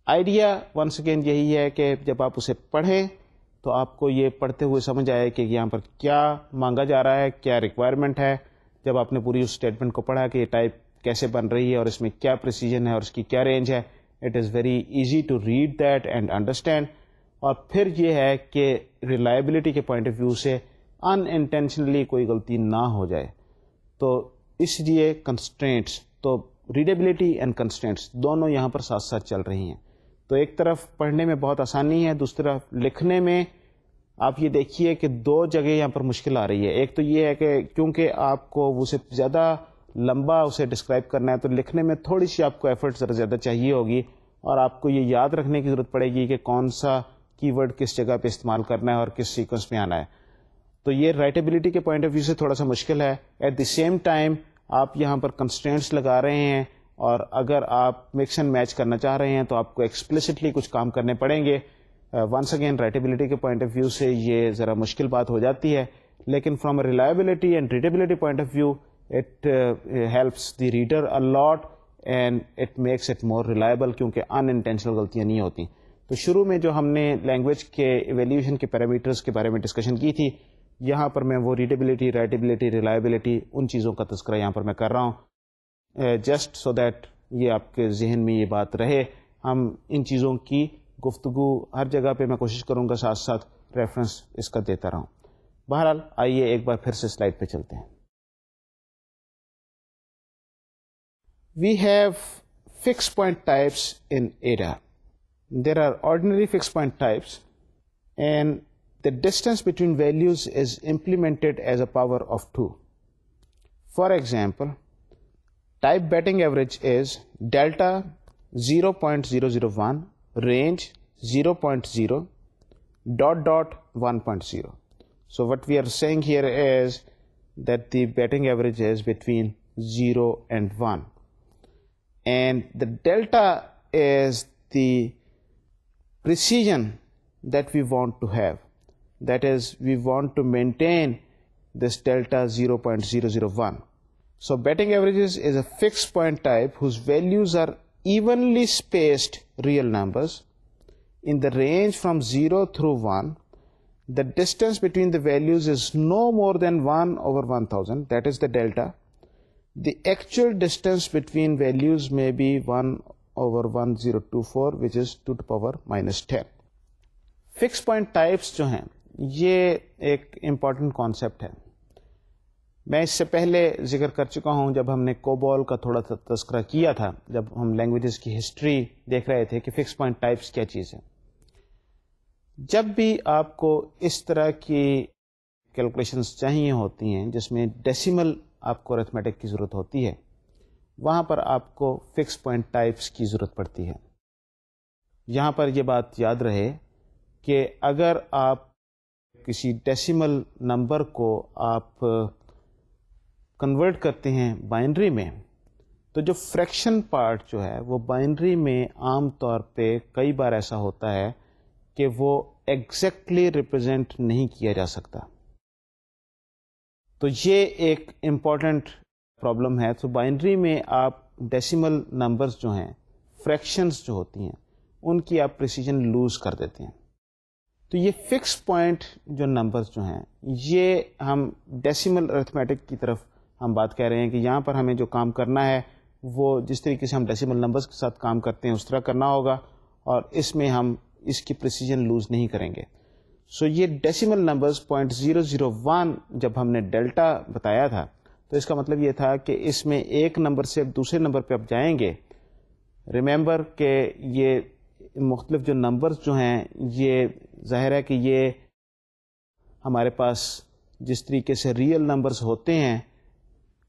آئیڈیا ونس اگین یہی ہے کہ جب آپ اسے پڑھیں تو آپ کو یہ پڑھتے ہوئے سمجھ آئے کہ یہاں پر کیا مانگا جا رہا ہے, کیا ریکوائرمنٹ ہے. جب آپ نے پوری اس اسٹیٹمنٹ کو پڑھا کہ یہ ٹائپ کیسے بن رہی ہے اور اس میں کیا پریسیجن ہے اور اس کی کیا رینج ہے, it is very easy to read that and understand. اور پھر یہ ہے کہ ریلائبلٹی کے پوائنٹ آف ویو سے ان انٹینشنلی کوئی غلطی نہ ہو جائے. تو اس لیے کنسٹرینٹس, تو ریڈیبلٹی اینڈ کنسٹرینٹس دونوں یہاں پر ساتھ ساتھ چل رہی ہیں. تو ایک طرف پڑھنے میں بہت آسانی ہے, دوسری طرف لکھنے میں آپ یہ دیکھیے کہ 2 جگہ یہاں پر مشکل آ رہی ہے. ایک تو یہ ہے کہ کیونکہ آپ کو اسے زیادہ لمبا اسے ڈسکرائب کرنا ہے تو لکھنے میں تھوڑی سی آپ کو ایفرٹ ذرا زیادہ چاہیے ہوگی, اور آپ کو یہ یاد رکھنے کی ضرورت پڑے گی کہ کون سا کی ورڈ کس جگہ پہ استعمال کرنا ہے اور کس سیکوینس میں آنا ہے. تو یہ رائٹیبلٹی کے پوائنٹ آف ویو سے تھوڑا سا مشکل ہے. ایٹ دی سیم ٹائم آپ یہاں پر کنسٹرینٹس لگا رہے ہیں, اور اگر آپ مکس اینڈ میچ کرنا چاہ رہے ہیں تو آپ کو ایکسپلسٹلی کچھ کام کرنے پڑیں گے. ونس اگین رائٹیبلٹی کے پوائنٹ آف ویو سے یہ ذرا مشکل بات ہو جاتی ہے, لیکن from reliability and readability point of view it helps the reader a lot and it makes it more reliable, کیونکہ ان انٹینشنل غلطیاں نہیں ہوتی. تو شروع میں جو ہم نے لینگویج کے ایویلیوشن کے پیرامیٹرز کے بارے میں ڈسکشن کی تھی, یہاں پر میں وہ ریڈیبلٹی, رائٹیبلٹی, ریلائبلٹی ان چیزوں کا تذکرہ یہاں پر میں کر رہا ہوں, جسٹ سو دیٹ یہ آپ کے ذہن میں یہ بات رہے. ہم ان چیزوں کی گفتگو ہر جگہ پہ میں کوشش کروں گا ساتھ ساتھ ریفرنس اس کا دیتا رہوں. بہرحال آئیے ایک بار پھر سے سلائڈ پہ چلتے ہیں. We have fixed point types in Ada. There are ordinary fixed point types, and the distance between values is implemented as a power of 2. For example, type batting average is delta 0.001, range 0.0, ... 1.0. So what we are saying here is that the batting average is between 0 and 1. And the delta is the precision that we want to have. That is, we want to maintain this delta 0.001. So batting averages is a fixed point type whose values are evenly spaced real numbers in the range from 0 through 1. The distance between the values is no more than 1 over 1000. That is the delta. The actual distance between values may be 1 over 1024, which is 2 to the power minus 10. Fixed point types جو ہیں یہ ایک important concept ہے. میں اس سے پہلے ذکر کر چکا ہوں جب ہم نے کوبول کا تھوڑا سا تذکرہ کیا تھا, جب ہم لینگویجز کی ہسٹری دیکھ رہے تھے کہ فکس پوائنٹ ٹائپس کیا چیز ہے. جب بھی آپ کو اس طرح کی کیلکولیشنز چاہیے ہوتی ہیں جس میں ڈیسیمل آپ کو ارتھمیٹک کی ضرورت ہوتی ہے, وہاں پر آپ کو فکس پوائنٹ ٹائپس کی ضرورت پڑتی ہے. یہاں پر یہ بات یاد رہے کہ اگر آپ کسی ڈیسیمل نمبر کو آپ کنورٹ کرتے ہیں بائنری میں, تو جو فریکشن پارٹ جو ہے وہ بائنری میں عام طور پہ کئی بار ایسا ہوتا ہے کہ وہ ایگزیکٹلی ریپرزینٹ نہیں کیا جا سکتا. تو یہ ایک امپورٹنٹ پرابلم ہے. تو بائنری میں آپ ڈیسیمل نمبرز جو ہیں, فریکشنز جو ہوتی ہیں, ان کی آپ پریسیجن لوز کر دیتے ہیں. تو یہ فکس پوائنٹ جو نمبرز جو ہیں, یہ ہم ڈیسیمل ارتھمیٹک کی طرف ہم بات کہہ رہے ہیں کہ یہاں پر ہمیں جو کام کرنا ہے وہ جس طریقے سے ہم ڈیسیمل نمبرز کے ساتھ کام کرتے ہیں اس طرح کرنا ہوگا, اور اس میں ہم اس کی پریسیجن لوز نہیں کریں گے. سو یہ ڈیسیمل نمبرز 0.001 جب ہم نے ڈیلٹا بتایا تھا تو اس کا مطلب یہ تھا کہ اس میں ایک نمبر سے دوسرے نمبر پہ آپ جائیں گے. ریممبر کہ یہ مختلف جو نمبرز جو ہیں, یہ ظاہر ہے کہ یہ ہمارے پاس جس طریقے سے ریئل نمبرز ہوتے ہیں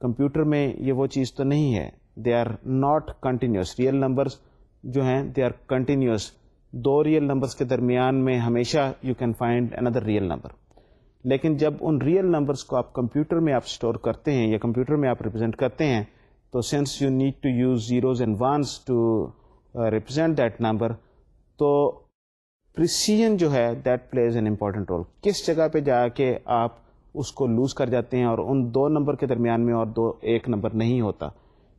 کمپیوٹر میں, یہ وہ چیز تو نہیں ہے. They are not continuous. Real numbers جو ہیں دے آر کنٹینیوس. دو ریئل نمبرز کے درمیان میں ہمیشہ you can find another real number. لیکن جب ان ریئل نمبرز کو آپ کمپیوٹر میں آپ اسٹور کرتے ہیں یا کمپیوٹر میں آپ ریپرزینٹ کرتے ہیں, تو since you need to use zeros and ones to represent that number, تو پریسیجن جو ہے that plays an important role. کس جگہ پہ جا کے آپ اس کو لوز کر جاتے ہیں اور ان دو نمبر کے درمیان میں اور ایک نمبر نہیں ہوتا.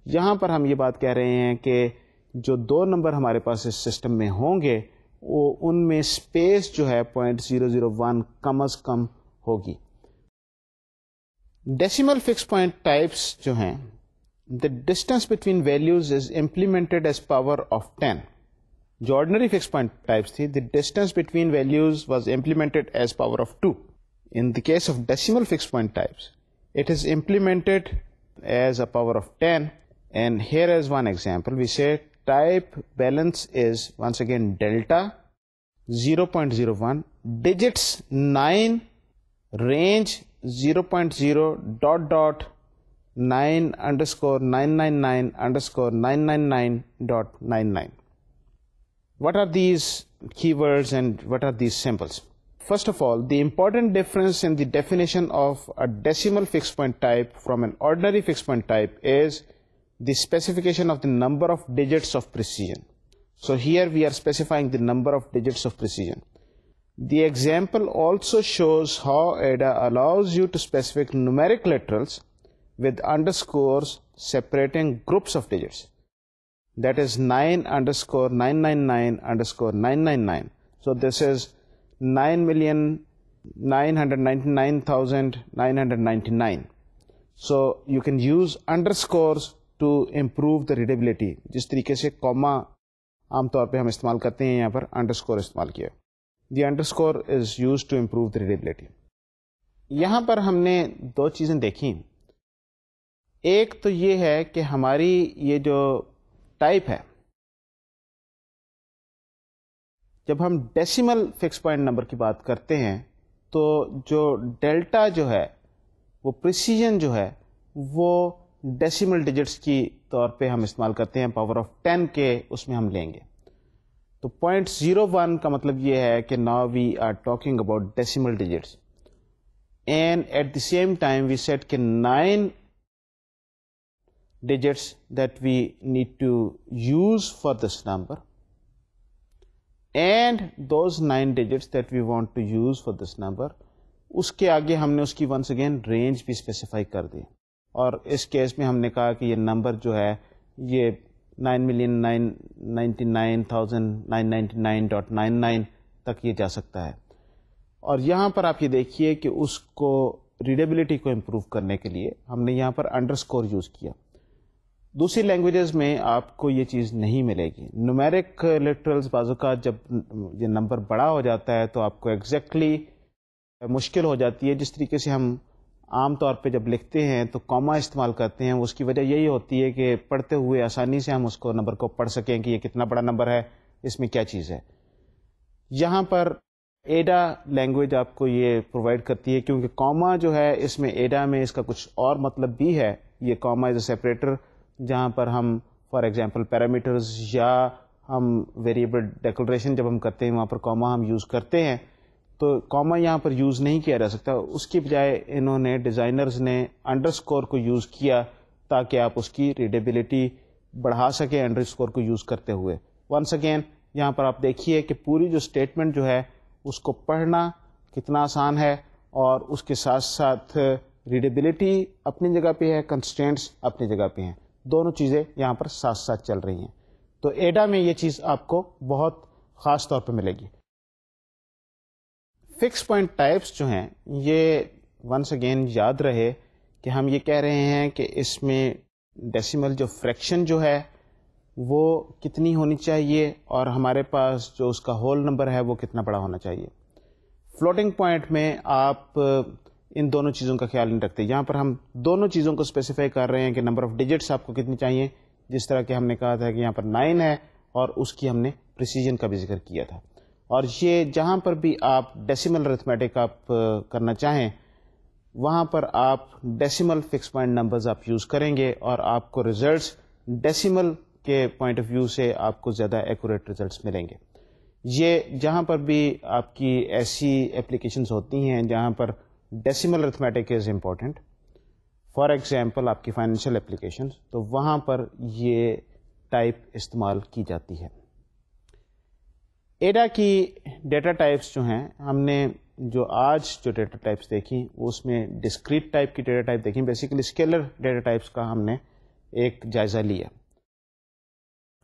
یہاں پر ہم یہ بات کہہ رہے ہیں کہ جو دو نمبر ہمارے پاس اس سسٹم میں ہوں گے وہ ان میں اسپیس جو ہے 0.001 کم از کم ہوگی. ڈیسیمل فکس پوائنٹ ٹائپس جو ہیں, the distance between values is implemented as power of 10. جو آرڈنری فکس پوائنٹ ٹائپس تھی, the distance between values was implemented as power of 2. In the case of decimal fixed point types, it is implemented as a power of 10. And here is one example. We say type balance is once again delta 0.01, digits 9, range 0.0 ... 9 underscore 999 underscore 999.99. What are these keywords and what are these symbols? First of all, the important difference in the definition of a decimal fixed point type from an ordinary fixed point type is the specification of the number of digits of precision. So here we are specifying the number of digits of precision. The example also shows how Ada allows you to specify numeric literals with underscores separating groups of digits. That is 9_999_999. So this is 9,999,999. So you can use underscores to improve the readability. جس طریقے سے کاما عام طور پہ ہم استعمال کرتے ہیں، یہاں پر انڈرسکور استعمال کیا. The underscore is use to improve the readability. یہاں پر ہم نے دو چیزیں دیکھی. ایک تو یہ ہے کہ ہماری یہ جو ٹائپ ہے، جب ہم ڈیسیمل فکس پوائنٹ نمبر کی بات کرتے ہیں تو جو ڈیلٹا جو ہے وہ پریسیجن جو ہے وہ ڈیسیمل ڈیجٹس کی طور پہ ہم استعمال کرتے ہیں، پاور آف 10 کے اس میں ہم لیں گے. تو 0.01 کا مطلب یہ ہے کہ now we are talking about decimal digits, and at the same time we said کہ 9 digits that we need to use for this number, and those 9 digits that we want to use for this number, اس کے آگے ہم نے اس کی once again range بھی specify کر دی. اور اس case میں ہم نے کہا کہ یہ نمبر جو ہے یہ 9,999,999.99 تک یہ جا سکتا ہے. اور یہاں پر آپ یہ دیکھیے کہ اس کو ریڈیبلٹی کو امپروو کرنے کے لیے ہم نے یہاں پر انڈرسکور یوز کیا. دوسری لینگویجز میں آپ کو یہ چیز نہیں ملے گی. نومیرک لٹرلز بعض اوقات جب یہ نمبر بڑا ہو جاتا ہے تو آپ کو ایگزیکٹلی مشکل ہو جاتی ہے. جس طریقے سے ہم عام طور پہ جب لکھتے ہیں تو کاما استعمال کرتے ہیں، اس کی وجہ یہی ہوتی ہے کہ پڑھتے ہوئے آسانی سے ہم اس کو نمبر کو پڑھ سکیں کہ یہ کتنا بڑا نمبر ہے، اس میں کیا چیز ہے. یہاں پر ایڈا لینگویج آپ کو یہ پرووائڈ کرتی ہے، کیونکہ کاما جو ہے اس میں ایڈا میں اس کا کچھ اور مطلب بھی ہے. یہ کاما از اے سیپریٹر، جہاں پر ہم فار ایگزامپل پیرامیٹرز یا ہم ویریبل ڈیکلریشن جب ہم کرتے ہیں وہاں پر کاما ہم یوز کرتے ہیں. تو کاما یہاں پر یوز نہیں کیا جا سکتا. اس کی بجائے انہوں نے ڈیزائنرز نے انڈرسکور کو یوز کیا تاکہ آپ اس کی ریڈیبلٹی بڑھا سکیں انڈرسکور کو یوز کرتے ہوئے. ونس اگین یہاں پر آپ دیکھیے کہ پوری جو اسٹیٹمنٹ جو ہے اس کو پڑھنا کتنا آسان ہے، اور اس کے ساتھ ساتھ ریڈیبلٹی اپنی جگہ پہ ہے، کنسٹرینٹس اپنی جگہ پہ ہیں. دونوں چیزیں یہاں پر ساتھ ساتھ چل رہی ہیں. تو ایڈا میں یہ چیز آپ کو بہت خاص طور پہ ملے گی. فکس پوائنٹ ٹائپس جو ہیں یہ ونس اگین یاد رہے کہ ہم یہ کہہ رہے ہیں کہ اس میں ڈیسیمل جو فریکشن جو ہے وہ کتنی ہونی چاہیے، اور ہمارے پاس جو اس کا ہول نمبر ہے وہ کتنا بڑا ہونا چاہیے. فلوٹنگ پوائنٹ میں آپ ان دونوں چیزوں کا خیال نہیں رکھتے. یہاں پر ہم دونوں چیزوں کو اسپیسیفائی کر رہے ہیں کہ نمبر آف ڈیجٹس آپ کو کتنی چاہیے، جس طرح کہ ہم نے کہا تھا کہ یہاں پر 9 ہے اور اس کی ہم نے پریسیجن کا بھی ذکر کیا تھا. اور یہ جہاں پر بھی آپ ڈیسیمل ارتھمیٹک آپ کرنا چاہیں وہاں پر آپ ڈیسیمل فکس پوائنٹ نمبرز آپ یوز کریں گے، اور آپ کو ریزلٹس ڈیسیمل کے پوائنٹ آف ویو سے آپ کو زیادہ ایکوریٹ ریزلٹس ملیں گے. یہ جہاں پر بھی آپ کی ایسی اپلیکیشنز ہوتی ہیں جہاں پر decimal arithmetic is important, for example آپ کی فائنینشیل اپلیکیشنز، تو وہاں پر یہ ٹائپ استعمال کی جاتی ہے. ایڈا کی ڈیٹا ٹائپس جو ہیں، ہم نے جو آج جو ڈیٹا ٹائپس دیکھی اس میں ڈسکریٹ ٹائپ کی ڈیٹا ٹائپ دیکھی. بیسیکلی اسکیلر ڈیٹا ٹائپس کا ہم نے ایک جائزہ لیا.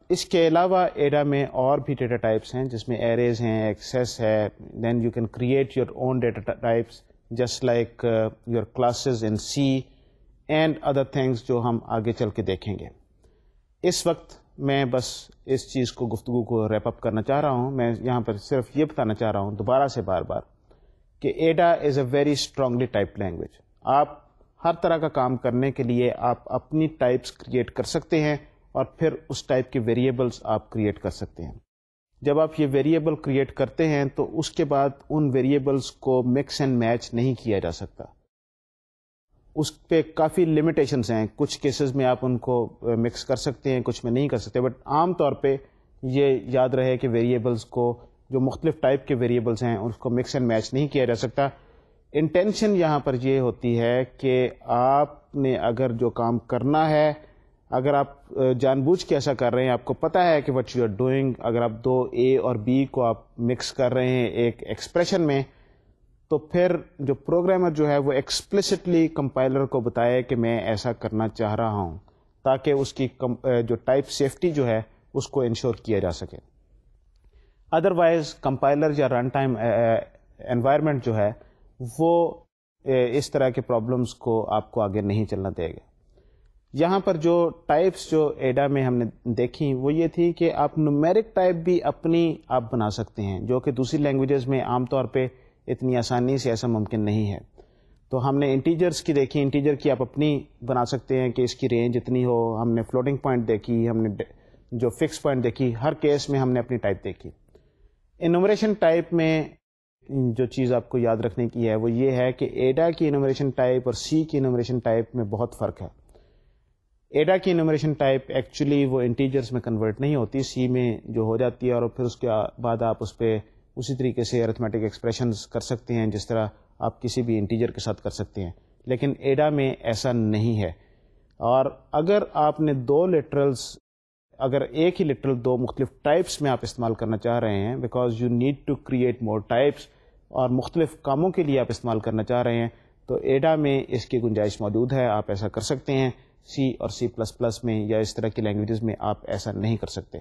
اس کے علاوہ ایڈا میں اور بھی ڈیٹا ٹائپس ہیں جس میں ایریز ہیں، ایکسیس ہے. Then you can create your own data types just like your classes in C and other things, جو ہم آگے چل کے دیکھیں گے. اس وقت میں بس اس چیز کو گفتگو کو ریپ اپ کرنا چاہ رہا ہوں. میں یہاں پر صرف یہ بتانا چاہ رہا ہوں دوبارہ سے بار بار کہ Ada is a very strongly type language. آپ ہر طرح کا کام کرنے کے لیے آپ اپنی ٹائپس کریٹ کر سکتے ہیں، اور پھر اس ٹائپ کے ویریبلس آپ کریٹ کر سکتے ہیں. جب آپ یہ ویریبل کریٹ کرتے ہیں تو اس کے بعد ان ویریبلس کو مکس اینڈ میچ نہیں کیا جا سکتا. اس پہ کافی لمیٹیشنز ہیں. کچھ کیسز میں آپ ان کو مکس کر سکتے ہیں، کچھ میں نہیں کر سکتے. بٹ عام طور پہ یہ یاد رہے کہ ویریبلس کو، جو مختلف ٹائپ کے ویریبلس ہیں، اس کو مکس اینڈ میچ نہیں کیا جا سکتا. انٹینشن یہاں پر یہ ہوتی ہے کہ آپ نے اگر جو کام کرنا ہے، اگر آپ جان بوجھ کے ایسا کر رہے ہیں, آپ کو پتہ ہے کہ وٹ یو آر ڈوئنگ, اگر آپ دو اے اور بی کو آپ مکس کر رہے ہیں ایک ایکسپریشن میں, تو پھر جو پروگرامر جو ہے وہ ایکسپلسٹلی کمپائلر کو بتائے کہ میں ایسا کرنا چاہ رہا ہوں, تاکہ اس کی جو ٹائپ سیفٹی جو ہے اس کو انشور کیا جا سکے. ادروائز کمپائلر یا رن ٹائم انوائرمنٹ جو ہے وہ اس طرح کے پرابلمس کو آپ کو آگے نہیں چلنا دے گا. یہاں پر جو ٹائپس جو ایڈا میں ہم نے دیکھی وہ یہ تھی کہ آپ نومیرک ٹائپ بھی اپنی آپ بنا سکتے ہیں, جو کہ دوسری لینگویجز میں عام طور پہ اتنی آسانی سے ایسا ممکن نہیں ہے. تو ہم نے انٹیجرز کی دیکھی, انٹیجر کی آپ اپنی بنا سکتے ہیں کہ اس کی رینج اتنی ہو. ہم نے فلوٹنگ پوائنٹ دیکھی, ہم نے جو فکس پوائنٹ دیکھی, ہر کیس میں ہم نے اپنی ٹائپ دیکھی. انومریشن ٹائپ میں جو چیز آپ کو یاد رکھنے کی ہے وہ یہ ہے کہ ایڈا کی انومریشن ٹائپ اور سی کی انومریشن ٹائپ میں بہت فرق ہے. ایڈا کی انومریشن ٹائپ ایکچولی وہ انٹیجرز میں کنورٹ نہیں ہوتی, سی میں جو ہو جاتی ہے, اور پھر اس کے بعد آپ اس پہ اسی طریقے سے ارتھمیٹک ایکسپریشنز کر سکتے ہیں جس طرح آپ کسی بھی انٹیجر کے ساتھ کر سکتے ہیں. لیکن ایڈا میں ایسا نہیں ہے. اور اگر آپ نے دو لٹرلز, اگر ایک ہی لٹرل دو مختلف ٹائپس میں آپ استعمال کرنا چاہ رہے ہیں, because you need to create more types, اور مختلف کاموں کے لیے آپ استعمال کرنا چاہ رہے ہیں, تو ایڈا میں اس کی گنجائش موجود ہے, آپ ایسا کر سکتے ہیں. سی اور سی پلس پلس میں یا اس طرح کی لینگویجز میں آپ ایسا نہیں کر سکتے.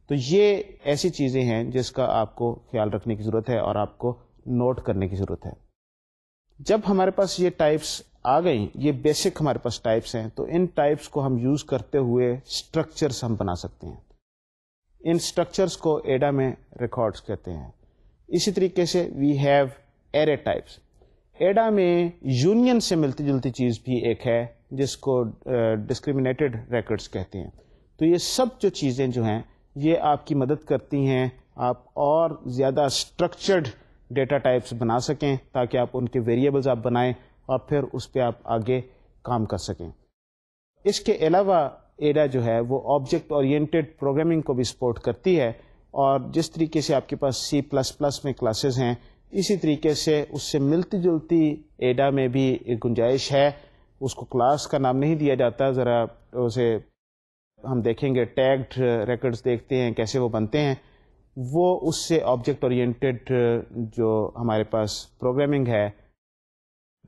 تو یہ ایسی چیزیں ہیں جس کا آپ کو خیال رکھنے کی ضرورت ہے اور آپ کو نوٹ کرنے کی ضرورت ہے. جب ہمارے پاس یہ ٹائپس آ گئیں, یہ بیسک ہمارے پاس ٹائپس ہیں, تو ان ٹائپس کو ہم یوز کرتے ہوئے اسٹرکچرس ہم بنا سکتے ہیں. ان اسٹرکچرس کو ایڈا میں ریکارڈس کہتے ہیں. اسی طریقے سے وی ہیو ایرے ٹائپس. ایڈا میں یونین سے ملتی جلتی چیز بھی ایک ہے جس کو ڈسکریمنیٹڈ ریکارڈس کہتے ہیں. تو یہ سب جو چیزیں جو ہیں یہ آپ کی مدد کرتی ہیں آپ اور زیادہ اسٹرکچرڈ ڈیٹا ٹائپس بنا سکیں, تاکہ آپ ان کے ویریبلز آپ بنائیں اور پھر اس پہ آپ آگے کام کر سکیں. اس کے علاوہ ایڈا جو ہے وہ آبجیکٹ اورینٹیڈ پروگرامنگ کو بھی سپورٹ کرتی ہے, اور جس طریقے سے آپ کے پاس سی پلس پلس میں کلاسز ہیں, اسی طریقے سے اس سے ملتی جلتی ایڈا میں بھی ایک گنجائش ہے. اس کو کلاس کا نام نہیں دیا جاتا, ذرا اسے ہم دیکھیں گے, ٹیگڈ ریکارڈز دیکھتے ہیں کیسے وہ بنتے ہیں. وہ اس سے آبجیکٹ اورینٹیڈ جو ہمارے پاس پروگرامنگ ہے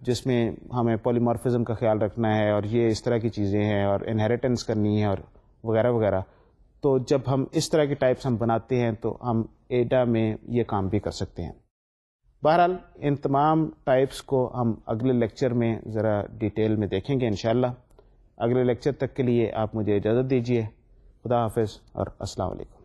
جس میں ہمیں پولیمارفزم کا خیال رکھنا ہے اور یہ اس طرح کی چیزیں ہیں اور انہیریٹنس کرنی ہے اور وغیرہ وغیرہ, تو جب ہم اس طرح کی ٹائپس ہم بناتے ہیں تو ہم ایڈا میں یہ کام بھی کر سکتے ہیں. بہرحال ان تمام ٹائپس کو ہم اگلے لیکچر میں ذرا ڈیٹیل میں دیکھیں گے انشاءاللہ. اگلے لیکچر تک کے لیے آپ مجھے اجازت دیجیے. خدا حافظ اور السلام علیکم.